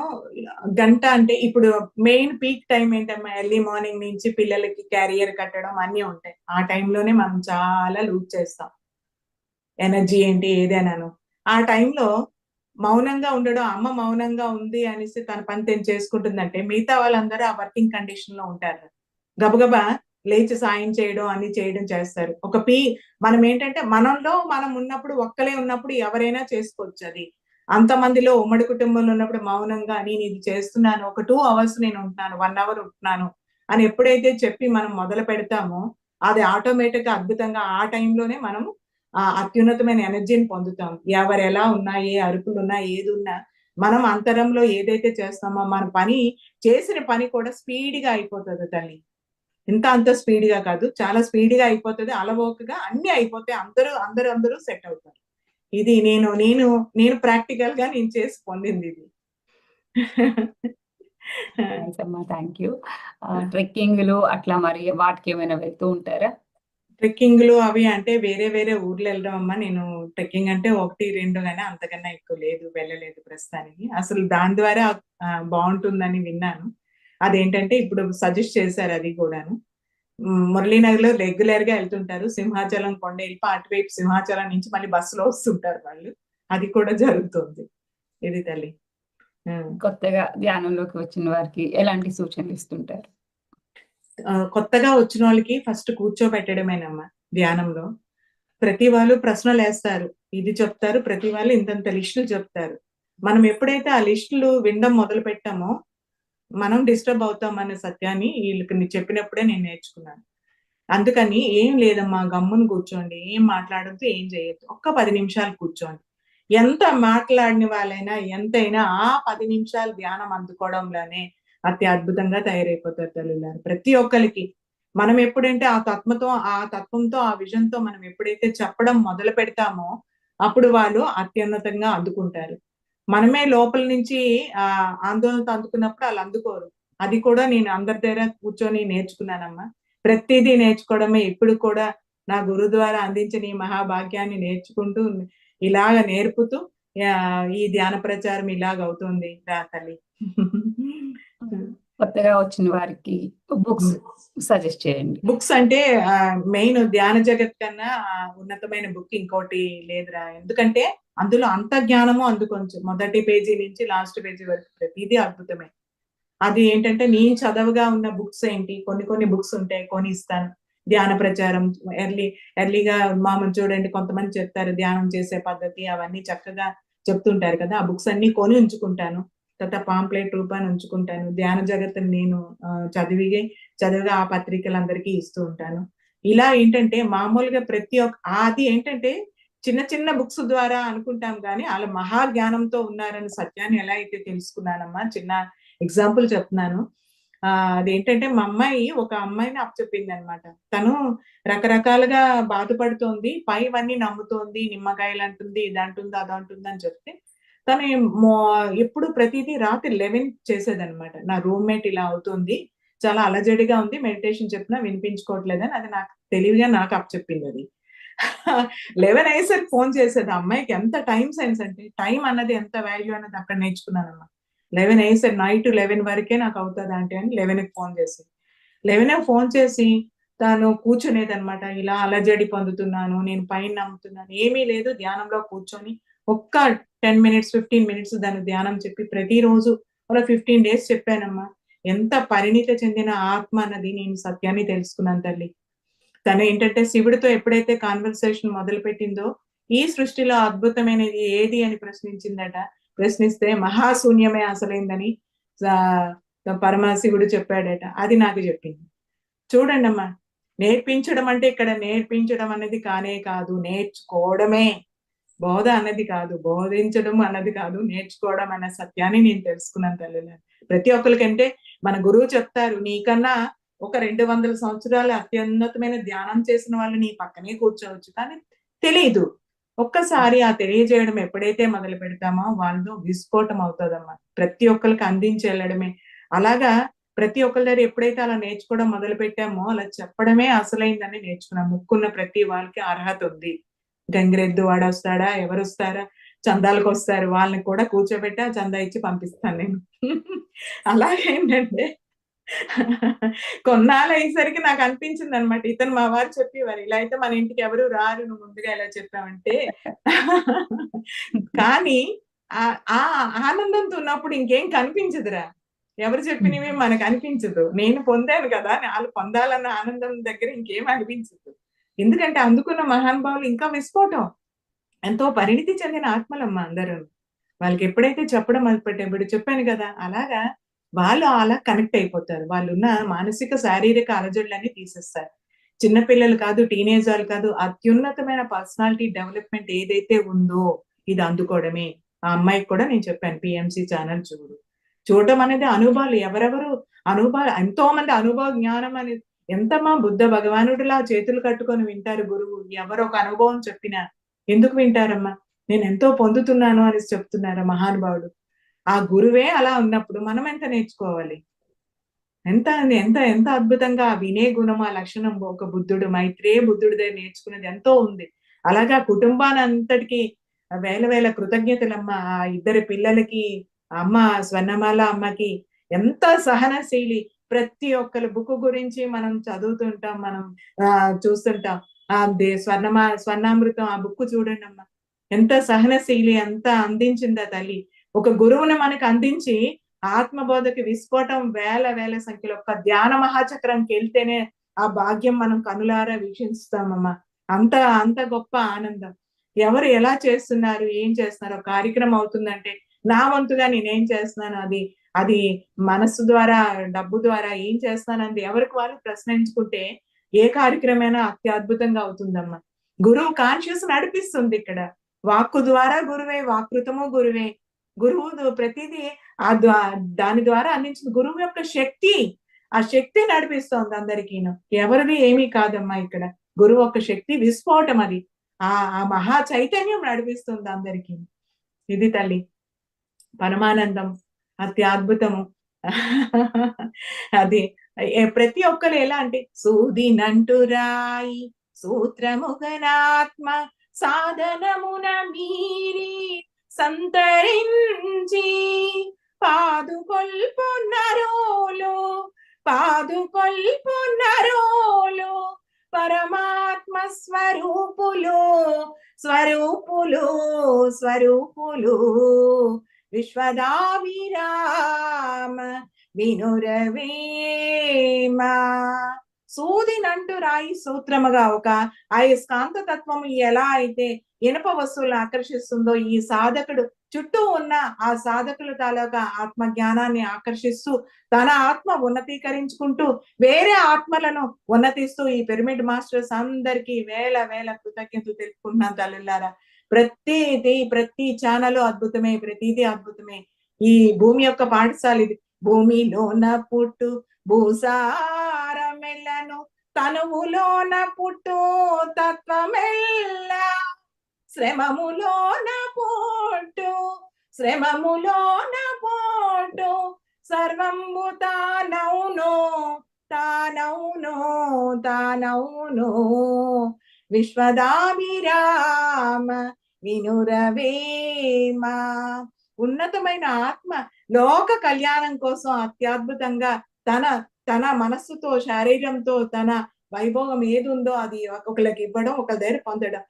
గంట అంటే ఇప్పుడు మెయిన్ పీక్ టైమ్ ఏంటమ్మా? ఎర్లీ మార్నింగ్ నుంచి పిల్లలకి క్యారియర్ కట్టడం అన్నీ ఉంటాయి. ఆ టైంలోనే మనం చాలా లూజ్ చేస్తాం. ఎనర్జీ ఏంటి ఏదైనాను. ఆ టైంలో మౌనంగా ఉండడం, అమ్మ మౌనంగా ఉంది అనేసి తన పని తను చేసుకుంటుందంటే, మిగతా వాళ్ళందరూ ఆ వర్కింగ్ కండిషన్‌లో ఉంటారు. గబగబా లేచి సాయం చేయడం, అన్ని చేయడం చేస్తారు. మనమేంటంటే మనలో మనం ఉన్నప్పుడు ఒక్కలే ఉన్నప్పుడు ఎవరైనా చేసుకోవచ్చది. అంతమందిలో ఉమ్మడి కుటుంబంలో ఉన్నప్పుడు మౌనంగా నేనిది చేస్తున్నాను. ఒక 2 అవర్స్ నేనుంటున్నాను. 1 అవర్ ఉంటున్నాను అని ఎప్పుడైతే చెప్పి మనం మొదలు పెడతామో, అది ఆటోమేటిక్‌గా అద్భుతంగా ఆ టైంలోనే మనం అత్యున్నతమైన ఎనర్జీని పొందుతాం. ఎవరెలా ఉన్నా, ఏ అరుపులున్నా, ఏదున్నా మనం అంతరంలో ఏదైతే చేస్తామో మన చేసిన పని కూడా స్పీడ్‌గా అయిపోతది తల్లి. అంత స్పీడ్‌గా కాదు. చాలా స్పీడ్‌గా అయిపోతది. అలవోకగా అన్నీ అయిపోతాయి. అందరూ సెట్ అవుతారు. ఇది నేను ప్రాక్టికల్‌గా నేను చేసి పొందిందిది. నైస్ అమ్మా. Thank you. ట్రెక్కింగ్‌లు అట్లా మరి వాటికేమైనా వెళ్తూ ఉంటారా? ట్రెక్కింగ్‌లు అవి అంటే వేరే వేరే ఊర్లెళ్ళడం అమ్మా. నేను ట్రెక్కింగ్ అంటే 1, 2 గాని అంతకన్నా ఎక్కువ లేదు. వెళ్ళలేదు ప్రస్తుతానికి. అసలు దాని ద్వారా బావుంటుందని విన్నాను. అదేంటంటే ఇప్పుడు సజెస్ట్ చేశారు అది కూడాను. మురళీనగర్‌లో రెగ్యులర్‌గా ఎళ్తుంటారు. సింహాచలం కొండెళ్ళి అటువైపు సింహాచలం నుంచి మళ్ళీ బస్సులో వస్తుంటారు వాళ్ళు. అది కూడా జరుగుతుంది. ఇది తల్లి. హ్మ్. కొత్తగా ధ్యానంలోకి వచ్చిన వారికి ఎలాంటి సూచనలు ఇస్తుంటారు? కొత్తగా వచ్చినోళ్ళకి ఫస్ట్ కూర్చోబెట్టడమేనమ్మా ధ్యానంలో. ప్రతి వాళ్ళు ప్రశ్నలేస్తారు. ఇది చెప్తారు. ప్రతి వాళ్ళు ఇంతంత లిస్టులు చెప్తారు. మనం ఎప్పుడైతే ఆ లిస్టులు వినడం మొదలుపెట్టామో, మనం డిస్టర్బ్ అవుతామనే సత్యాన్ని ఈళ్ళకి చెప్పినప్పుడే నేను నేర్చుకున్నాను. అందుకని ఏం లేదమ్మా గమ్మున కూర్చోండి. ఏం మాట్లాడొద్దు, ఏం చేయొద్దు. ఒక్క 10 నిమిషాలు కూర్చోండి. ఎంత మాట్లాడని వాళ్ళైనా, ఎంతైనా ఆ 10 నిమిషాలు ధ్యానం అందుకోవడంలోనే అత్యద్భుతంగా తయారైపోతారు తల్లులారా. ప్రతి ఒక్కళ్ళకి. మనం ఎప్పుడంటే ఆ తత్వంతో, ఆ విజన్‌తో మనం ఎప్పుడైతే చెప్పడం మొదలు పెడతామో, అప్పుడు వాళ్ళు అత్యున్నతంగా అందుకుంటారు. మనమే లోపల నుంచి ఆందోళనతో అందుకున్నప్పుడు ఆళ్ళు అందుకోరు. అది కూడా నేను అందరి దగ్గర కూర్చొని నేర్చుకున్నానమ్మా. ప్రతీదీ నేర్చుకోవడమే. ఇప్పుడు కూడా నా గురువు ద్వారా అందించిన ఈ మహాభాగ్యాన్ని నేర్చుకుంటూ, ఇలాగ నేర్పుతూ ఈ ధ్యాన ప్రచారం ఇలాగవుతుంది రా తల్లి. కొత్తగా వచ్చిన వారికి బుక్స్ హ్మ్. సజెస్ట్ చేయండి. బుక్స్ అంటే మెయిన్ ధ్యాన జగత్ కన్నా ఉన్నతమైన బుక్ ఇంకోటి లేదురా. ఎందుకంటే అందులో అంత జ్ఞానము అందుకోవచ్చు. మొదటి పేజీ నుంచి లాస్ట్ పేజీ వరకు ప్రతీదీ అద్భుతమే. అది ఏంటంటే నేను చదవగా ఉన్న బుక్స్ ఏంటి కొన్ని కొన్ని బుక్స్ ఉంటాయి కొనిస్తాను. ధ్యాన ప్రచారం ఎర్లీగా మామూలు చూడండి కొంతమంది చెప్తారు ధ్యానం చేసే పద్ధతి అవన్నీ చక్కగా చెప్తుంటారు కదా! ఆ బుక్స్ అన్నీ కొని ఉంచుకుంటాను. తర్వాత పాంప్లెట్ రూపాన ఉంచుకుంటాను. ధ్యాన జగత్తుని నేను చదివిగా ఆ పత్రికలందరికీ ఇస్తూ ఉంటాను. ఇలా ఏంటంటే మామూలుగా అది ఏంటంటే చిన్న చిన్న బుక్స్ ద్వారా అనుకుంటాం గానీ, ఆళ్ళు మహా జ్ఞానంతో ఉన్నారన్న సత్యాన్ని ఎలా అయితే తెలుసుకున్నానమ్మా చిన్న ఎగ్జాంపుల్ చెప్తున్నాను. అదేంటంటే మా అమ్మాయి ఒక అమ్మాయిని అప్పచెప్పింది అనమాట. తను రకరకాలుగా బాధపడుతోంది, పైవన్నీ నమ్ముతోంది, నిమ్మకాయలు అంటుంది, ఇది అంటుంది, అది అంటుంది అని చెప్తే తను ఎప్పుడు ప్రతిదీ రాత్రి 11 చేసేదనమాట. నా రూమ్మేట్ ఇలా అవుతుంది, చాలా అలజడిగా ఉంది, మెడిటేషన్ చెప్పినా వినిపించుకోవట్లేదని అది నాకు తెలివిగా నాకు అప్పచెప్పింది అది. 11 అయ్యేసరికి ఫోన్ చేసేది. ఆ అమ్మాయికి ఎంత టైమ్ సెన్స్ అంటే, టైం అన్నది ఎంత వాల్యూ అన్నది అక్కడ నేర్చుకున్నానమ్మా. 11 అయ్యేసరికి నైట్ 11 వరకే నాకు అవుతది ఆంటీ అని 11కి ఫోన్ చేసేది. 11 ఫోన్ చేసి తను కూర్చునేదనమాట. ఇలా అలజడి పొందుతున్నాను, నేను పైన నమ్ముతున్నాను, ఏమీ లేదు ధ్యానంలో కూర్చొని ఒక్క 10 మినిట్స్, 15 మినిట్స్ దాని ధ్యానం చెప్పి ప్రతిరోజు అలా 15 డేస్ చెప్పానమ్మా. ఎంత పరిణితి చెందిన ఆత్మ అన్నది నేను సత్యాన్ని తెలుసుకున్నాను తల్లి. తనేంటంటే శివుడితో ఎప్పుడైతే కాన్వర్సేషన్ మొదలుపెట్టిందో, ఈ సృష్టిలో అద్భుతమైనది ఏది అని ప్రశ్నించిందట. ప్రశ్నిస్తే మహాశూన్యమే అసలైందని పరమశివుడు చెప్పాడట. అది నాకు చెప్పింది. చూడండమ్మా, నేర్పించడం అంటే ఇక్కడ నేర్పించడం అనేది కానే కాదు, నేర్చుకోవడమే. బోధ అన్నది కాదు, బోధించడం అన్నది కాదు, నేర్చుకోవడం అన్న సత్యాన్ని నేను తెలుసుకున్నాను తల్లులారా. ప్రతి ఒక్కరికంటే మన గురువు చెప్తారు, నీకన్నా ఒక 200 సంవత్సరాలు అత్యున్నతమైన ధ్యానం చేసిన వాళ్ళు నీ పక్కనే కూర్చోవచ్చు, కానీ తెలీదు. ఒక్కసారి ఆ తెలియజేయడం ఎప్పుడైతే మొదలు పెడతామో వాళ్ళు విస్ఫోటం అవుతుందమ్మా. ప్రతి ఒక్కరికి అందించి వెళ్ళడమే. అలాగా ప్రతి ఒక్కరి దగ్గర ఎప్పుడైతే అలా నేర్చుకోవడం మొదలు పెట్టామో అలా చెప్పడమే అసలైందని నేర్చుకున్నాం. ముక్కున్న ప్రతి వాళ్ళకి అర్హత ఉంది. గంగిరెద్దు వాడొస్తాడా, ఎవరొస్తారా, చందాలకు వస్తారు, వాళ్ళని కూడా కూర్చోబెట్టి ఆ చందా ఇచ్చి పంపిస్తాను నేను. అలాగేంటంటే కొన్నాళ్ళు అయ్యేసరికి నాకు అనిపించింది అనమాట. ఇతను మా వారు చెప్పేవారు, ఇలా అయితే మన ఇంటికి ఎవరు రారు, నువ్వు ముందుగా ఇలా చెప్పావంటే. కానీ ఆ ఆనందంతో ఉన్నప్పుడు ఇంకేం కనిపించదురా. ఎవరు చెప్పినవి మనకు అనిపించదు. నేను పొందాను కదా, వాళ్ళు పొందాలన్న ఆనందం దగ్గర ఇంకేం అనిపించదు. ఎందుకంటే అందుకున్న మహానుభావులు ఇంకా విస్ఫోటం. ఎంతో పరిణితి చెందిన ఆత్మలమ్మ అందరూను. వాళ్ళకి ఎప్పుడైతే చెప్పడం మొదలుపెట్టాం, ఇప్పుడు చెప్పాను కదా! అలాగా వాళ్ళు అలా కనెక్ట్ అయిపోతారు. వాళ్ళున్న మానసిక, శారీరక అలజడులన్నీ తీసేస్తారు. చిన్న పిల్లలు కాదు, టీనేజర్లు కాదు, అత్యున్నతమైన పర్సనాలిటీ డెవలప్‌మెంట్ ఏదైతే ఉందో ఇది అందుకోవడమే. ఆ అమ్మాయికి కూడా నేను చెప్పాను, పీఎంసీ ఛానెల్ చూడు. చూడడం అనేది అనుభవాలు. ఎవరెవరు ఎంతో మంది అనుభవ జ్ఞానం అనేది ఎంతమ్మా బుద్ధ భగవానుడిలా చేతులు కట్టుకొని వింటారు గురువు. ఎవరో ఒక అనుభవం చెప్పినా ఎందుకు వింటారమ్మా? నేనెంతో పొందుతున్నాను అనేసి చెప్తున్నారు మహానుభావుడు. ఆ గురువే అలా ఉన్నప్పుడు మనం ఎంత నేర్చుకోవాలి? ఎంత ఎంత ఎంత అద్భుతంగా ఆ వినే గుణం, ఆ లక్షణం ఒక బుద్ధుడు, మైత్రేయ బుద్ధుడి దగ్గర నేర్చుకున్నది ఎంతో ఉంది. అలాగా కుటుంబానంతటికి వేల వేల కృతజ్ఞతలమ్మ. ఆ ఇద్దరి పిల్లలకి, అమ్మ స్వర్ణమాల అమ్మకి ఎంత సహనశీలి. ప్రతి ఒక్కళ్ళ బుక్ గురించి మనం చదువుతుంటాం. మనం చూస్తుంటాం. స్వర్ణామృతం ఆ బుక్ చూడండమ్మా. ఎంత సహనశీలి, ఎంత అందించింది ఆ తల్లి. ఒక గురువుని మనకు అందించి ఆత్మబోధకి విస్ఫోటం వేల వేల సంఖ్యలో ఒక్క ధ్యాన మహాచక్రంకెళ్తేనే ఆ భాగ్యం మనం కనులారా వీక్షిస్తామమ్మా. అంత అంత గొప్ప ఆనందం. ఎవరు ఎలా చేస్తున్నారు, ఏం చేస్తున్నారు, ఒక కార్యక్రమం అవుతుందంటే నా వంతుగా నేనేం చేస్తున్నాను, అది అది మనస్సు ద్వారా, డబ్బు ద్వారా ఏం చేస్తానంది ఎవరికి వాళ్ళు ప్రశ్నించుకుంటే ఏ కార్యక్రమైనా అత్యద్భుతంగా అవుతుందమ్మా. గురువు కాన్షియస్ నడిపిస్తుంది ఇక్కడ. వాక్కు ద్వారా గురువే, వాకృతము గురువే. గురువు ప్రతిదీ ఆ ద్వా దాని ద్వారా అందించిన గురువు యొక్క శక్తి, ఆ శక్తి నడిపిస్తోంది అందరికీను. ఎవరిది ఏమీ కాదమ్మా ఇక్కడ. గురువు యొక్క శక్తి విస్ఫోటం అది. ఆ మహా చైతన్యం నడిపిస్తుంది అందరికీ. ఇది తల్లి. పరమానందం. అత్యద్భుతము. అది ప్రతి ఒక్కరు ఎలా అంటే సూదినంటురాయి సూత్రముగనాత్మ సాధనమున మీరి సంతరించి పాదుకొల్పున్నరోలు పాదుకొల్పున్నరోలు పరమాత్మ స్వరూపులు స్వరూపులు స్వరూపులు విశ్వదాభిరామ వినురవేమ. సూదినంటూ రాయి సూత్రముగా ఒక అయస్కాంత తత్వము ఎలా అయితే ఇనుప వస్తువులను ఆకర్షిస్తుందో ఈ సాధకుడు చుట్టూ ఉన్న ఆ సాధకుల తాలూకా ఆత్మ జ్ఞానాన్ని ఆకర్షిస్తూ తన ఆత్మ ఉన్నతీకరించుకుంటూ వేరే ఆత్మలను ఉన్నతిస్తూ ఈ పిరమిడ్ మాస్టర్స్ అందరికీ వేల వేల కృతజ్ఞతలు తెలుపుకుంటున్నాను తల్లులారా. ప్రతి ఛానల్ అద్భుతమే, ప్రతిదీ అద్భుతమే. ఈ భూమి యొక్క పాఠశాల ఇది. భూమిలోన పుట్టు భూసారమెల్లను తనువులోన పుట్టు తత్వమెల్ల శ్రమములోన పుట్టు శ్రమములోన పుట్టు సర్వంబు తానౌను తానౌను తానౌను విశ్వదాభిరామ వినురవేమ. ఉన్నతమైన ఆత్మ లోక కళ్యాణం కోసం అత్యద్భుతంగా తన తన మనస్సుతో శరీరంతో తన వైభోగం ఏది ఉందో అది ఒకరికి ఇవ్వడం, ఒకరి దగ్గర పొందడం.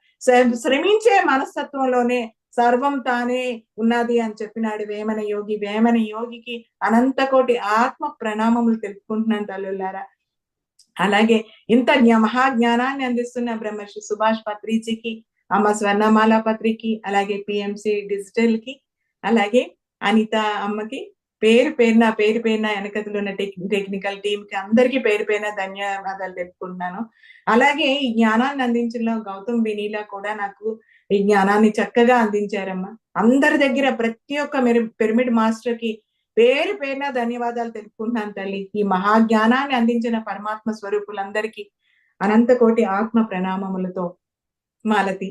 శ్రమించే మనస్తత్వంలోనే సర్వం తానే ఉన్నది అని చెప్పినాడు వేమన యోగి. వేమన యోగికి అనంత కోటి ఆత్మ ప్రణామములు తెలుపుకుంటున్నాను తల్లులారా. అలాగే ఇంత మహాజ్ఞానాన్ని అందిస్తున్న బ్రహ్మర్షి సుభాష్ పత్రిజీకి, అమ్మ స్వర్ణమాల పత్రికి, అలాగే పిఎంసి డిజిటల్ కి, అలాగే అనిత అమ్మకి పేరు పేరున వెనకతలు ఉన్న టెక్నికల్ టీమ్ కి అందరికీ పేరు పేరున ధన్యవాదాలు తెలుపుకుంటున్నాను. అలాగే ఈ జ్ఞానాన్ని అందించిన గౌతమ్ వినీలా కూడా నాకు ఈ జ్ఞానాన్ని చక్కగా అందించారమ్మా. అందరి దగ్గర ప్రతి ఒక్క పిరమిడ్ మాస్టర్ కి పేరు పేరున ధన్యవాదాలు తెలుపుకుంటున్నాను తల్లి. ఈ మహాజ్ఞానాన్ని అందించిన పరమాత్మ స్వరూపులందరికీ అనంత కోటి ఆత్మ ప్రణామములతో మాలతి.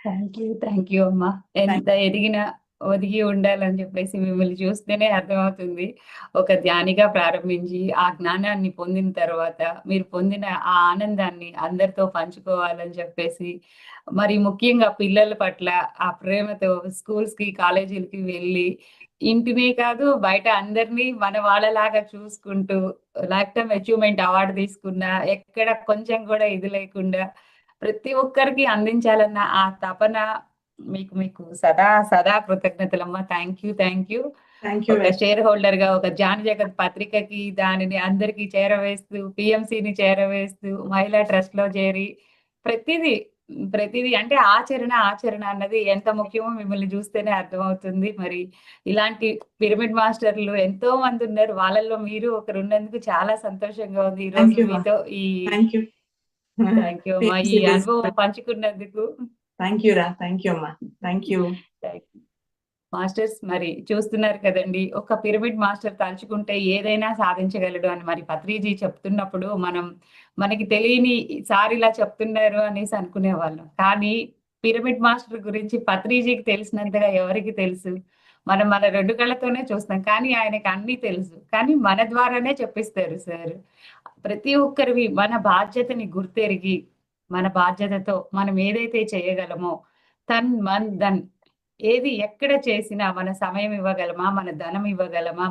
థ్యాంక్ యూ అమ్మా. ఎంత ఒదిగి ఉండాలని చెప్పేసి మిమ్మల్ని చూస్తేనే అర్థమవుతుంది. ఒక ధ్యానిగా ప్రారంభించి ఆ జ్ఞానాన్ని పొందిన తర్వాత మీరు పొందిన ఆ ఆనందాన్ని అందరితో పంచుకోవాలని చెప్పేసి, మరి ముఖ్యంగా పిల్లల పట్ల ఆ ప్రేమతో స్కూల్స్ కి కాలేజీలకి వెళ్ళి ఇంటినే కాదు బయట అందరినీ మన వాళ్ళలాగా చూసుకుంటూ లైఫ్ టైమ్ అచీవ్మెంట్ అవార్డు తీసుకున్న, ఎక్కడ కొంచెం కూడా ఇది లేకుండా ప్రతి ఒక్కరికి అందించాలన్న ఆ తపన మీకు మీకు సదా కృతజ్ఞతలమ్మా. Thank you. ఒక షేర్ హోల్డర్ గా ఒక జాన్ జగత్ పత్రికకి దానిని అందరికి చేరవేస్తూ, పిఎంసిని చేరవేస్తూ, మహిళా ట్రస్ట్ లో చేరి ప్రతిదీ అంటే ఆచరణ అన్నది ఎంత ముఖ్యమో మిమ్మల్ని చూస్తేనే అర్థమవుతుంది. మరి ఇలాంటి పిరమిడ్ మాస్టర్లు ఎంతో మంది ఉన్నారు, వాళ్ళల్లో మీరు ఒకరు ఉన్నందుకు చాలా సంతోషంగా ఉంది. ఈ రోజు మీతో థ్యాంక్ యూ అమ్మా, ఈ అనుభవం పంచుకున్నందుకు. థ్యాంక్ యూ అమ్మా. Thank you masters. మరి చూస్తున్నారు కదండి, ఒక పిరమిడ్ మాస్టర్ తలుచుకుంటే ఏదైనా సాధించగలడు అని మరి పత్రిజీ చెప్తున్నప్పుడు మనకి తెలియని సార్ ఇలా చెప్తున్నారు అనేసి అనుకునేవాళ్ళం. కానీ పిరమిడ్ మాస్టర్ గురించి పత్రిజీకి తెలిసినంతగా ఎవరికి తెలుసు? మన 2 కళ్ళతోనే చూస్తాం, కానీ ఆయనకి అన్ని తెలుసు. కానీ మన ద్వారానే చెప్పిస్తారు సార్. ప్రతి ఒక్కరివి మన బాధ్యతని గుర్తెరిగి, మన బాధ్యతతో మనం ఏదైతే చేయగలమో తన్ మన్ ధన్, ఏది ఎక్కడ చేసినా మన సమయం ఇవ్వగలమా, మన ధనం ఇవ్వగలమా,